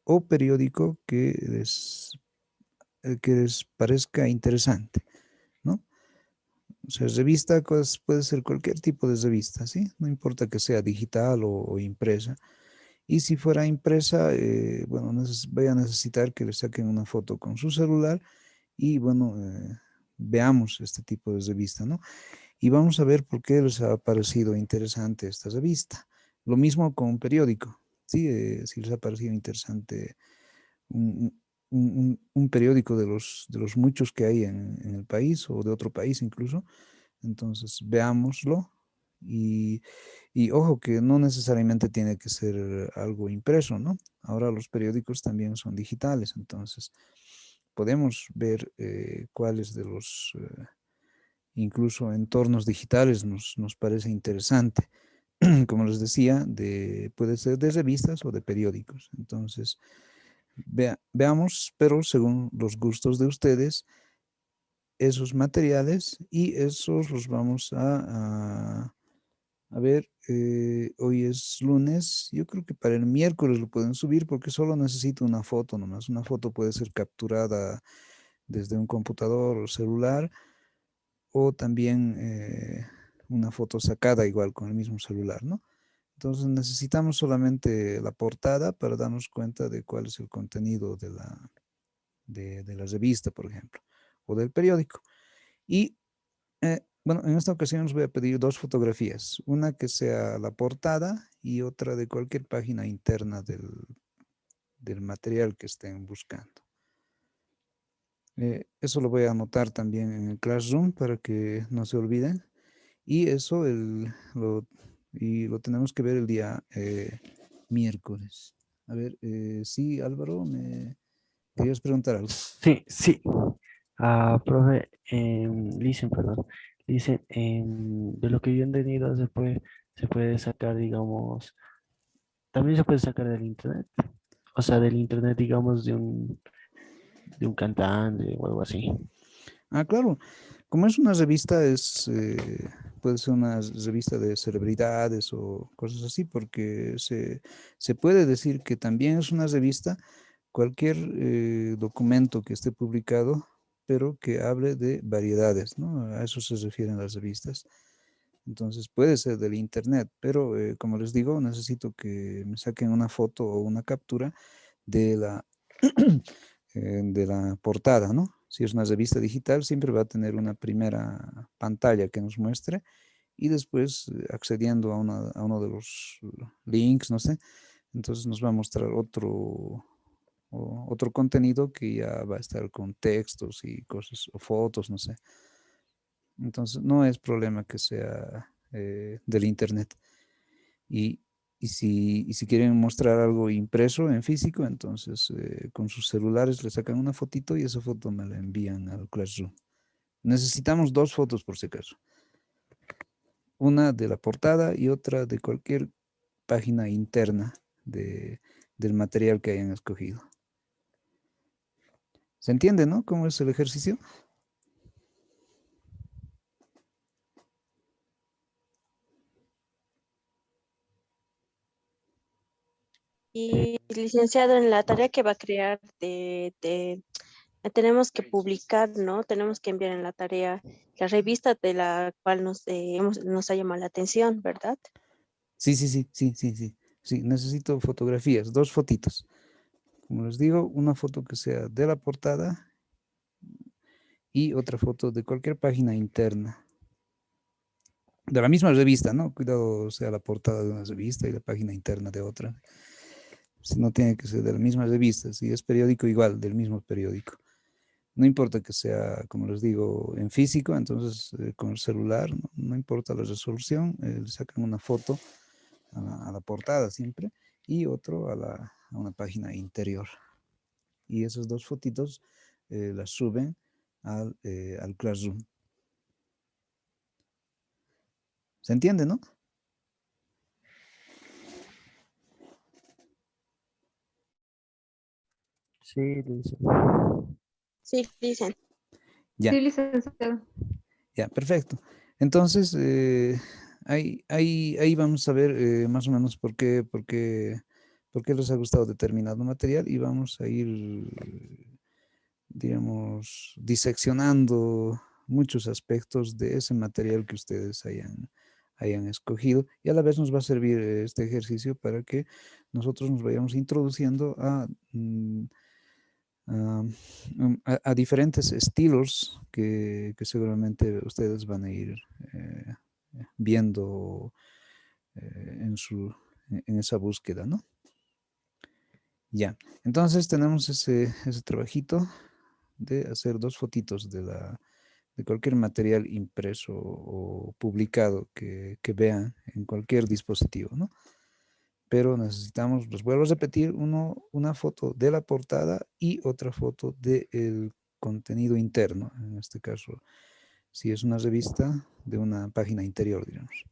o periódico que les parezca interesante, ¿no? O sea, revista puede ser cualquier tipo de revista, ¿sí? No importa que sea digital o impresa. Y si fuera impresa, bueno, voy a necesitar que le saquen una foto con su celular y, bueno, veamos este tipo de revista, ¿no? Y vamos a ver por qué les ha parecido interesante esta revista. Lo mismo con un periódico, ¿sí? Si les ha parecido interesante un periódico de los muchos que hay en el país o de otro país incluso, entonces veámoslo. Y ojo que no necesariamente tiene que ser algo impreso, ¿no? Ahora los periódicos también son digitales, entonces podemos ver cuáles de los incluso entornos digitales nos parece interesante. Como les decía, puede ser de revistas o de periódicos. Entonces, veamos, pero según los gustos de ustedes, esos materiales, y esos los vamos a A ver, hoy es lunes. Yo creo que para el miércoles lo pueden subir porque solo necesito una foto nomás. Una foto puede ser capturada desde un computador o celular o también una foto sacada igual con el mismo celular, ¿no? Entonces necesitamos solamente la portada para darnos cuenta de cuál es el contenido de la revista, por ejemplo, o del periódico. Y bueno, en esta ocasión os voy a pedir dos fotografías, una que sea la portada y otra de cualquier página interna del material que estén buscando. Eso lo voy a anotar también en el Classroom para que no se olviden. Y eso lo tenemos que ver el día miércoles. A ver, sí, Álvaro, me querías preguntar algo. Sí, sí. Profe, dicen, perdón, dicen, de lo que yo he entendido se puede sacar, digamos, también se puede sacar del internet, o sea, del internet, digamos, de un cantante o algo así. Ah, claro. Como es una revista, puede ser una revista de celebridades o cosas así, porque se puede decir que también es una revista cualquier documento que esté publicado, pero que hable de variedades, ¿no? A eso se refieren las revistas. Entonces puede ser del internet, pero como les digo, necesito que me saquen una foto o una captura de de la portada, ¿no? Si es una revista digital, siempre va a tener una primera pantalla que nos muestre y después accediendo a uno de los links, no sé, entonces nos va a mostrar otro contenido que ya va a estar con textos y cosas, o fotos, no sé. Entonces no es problema que sea del internet. Y, y si quieren mostrar algo impreso en físico, entonces con sus celulares le sacan una fotito y esa foto me la envían al Classroom. Necesitamos dos fotos por si acaso. Una de la portada y otra de cualquier página interna del material que hayan escogido. ¿Se entiende, no? ¿Cómo es el ejercicio? Y licenciado, en la tarea que va a crear tenemos que publicar, ¿no? Tenemos que enviar en la tarea la revista de la cual nos ha llamado la atención, ¿verdad? Sí, sí, sí, sí, sí, sí. Sí, necesito fotografías, dos fotitos. Como les digo, una foto que sea de la portada y otra foto de cualquier página interna. De la misma revista, ¿no? Cuidado sea la portada de una revista y la página interna de otra. Si no tiene que ser de la misma revista, si es periódico igual, del mismo periódico. No importa que sea, como les digo, en físico, entonces con el celular, no importa la resolución, le sacan una foto a la portada siempre y otro a una página interior. Y esas dos fotitos las suben al Classroom. ¿Se entiende, no? Sí, dicen. Sí, dicen. Ya, Sí, licenciado. ya, perfecto. Entonces, ahí vamos a ver más o menos por qué les ha gustado determinado material y vamos a ir, digamos, diseccionando muchos aspectos de ese material que ustedes hayan escogido y a la vez nos va a servir este ejercicio para que nosotros nos vayamos introduciendo a diferentes estilos que seguramente ustedes van a ir viendo en esa búsqueda, ¿no? Ya, entonces tenemos ese trabajito de hacer dos fotitos de cualquier material impreso o publicado que vean en cualquier dispositivo, ¿no? Pero necesitamos, los vuelvo a repetir, una foto de la portada y otra foto del contenido interno, en este caso, si es una revista, de una página interior, digamos.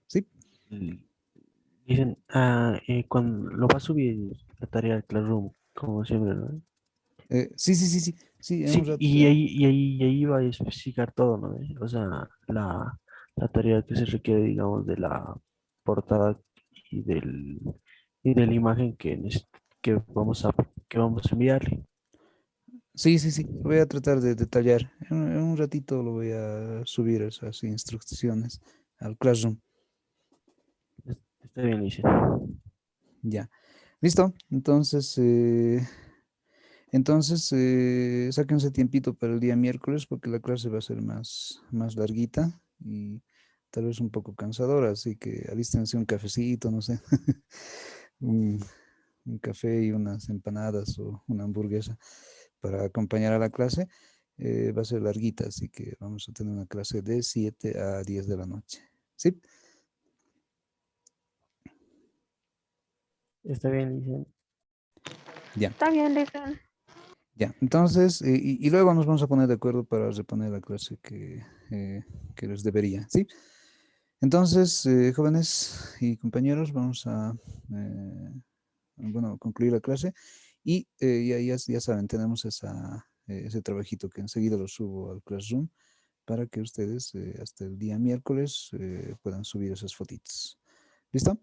¿Sí? Dicen, cuando lo va a subir la tarea al Classroom, como siempre, ¿no? Sí, sí, sí, sí, Sí, y ahí va a especificar todo, ¿no? O sea, la tarea que se requiere, digamos, de la portada y y de la imagen que vamos a enviarle. Sí, sí, sí, voy a tratar de detallar. En un ratito lo voy a subir esas instrucciones al Classroom. Está bien, Lice. Ya. Listo. Entonces, sáquense tiempito para el día miércoles porque la clase va a ser más larguita y tal vez un poco cansadora, así que alístense un cafecito, no sé, un, un café y unas empanadas o una hamburguesa para acompañar a la clase. Va a ser larguita, así que vamos a tener una clase de 7 a 10 de la noche. ¿Sí? Está bien, Lice. Ya. Está bien, dicen. Ya, entonces, y luego nos vamos a poner de acuerdo para reponer la clase que les debería, ¿sí? Entonces, jóvenes y compañeros, vamos a, bueno, concluir la clase y ya saben, tenemos ese trabajito que enseguida lo subo al Classroom para que ustedes hasta el día miércoles puedan subir esas fotitos. ¿Listo?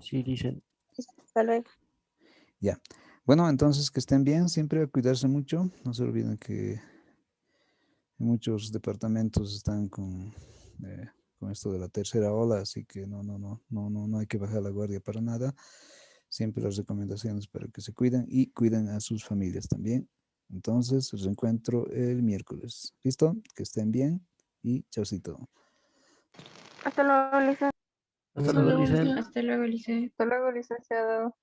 Sí, dicen. Hasta luego. Ya. Bueno, entonces que estén bien, siempre a cuidarse mucho. No se olviden que muchos departamentos están con esto de la tercera ola, así que no hay que bajar la guardia para nada. Siempre las recomendaciones para que se cuiden y cuiden a sus familias también. Entonces, os reencuentro el miércoles. ¿Listo? Que estén bien y chaucito. Hasta luego, licenciado. Hasta Hasta luego, luego, Lice. licenciado. Hasta luego, Lice. Hasta luego, licenciado.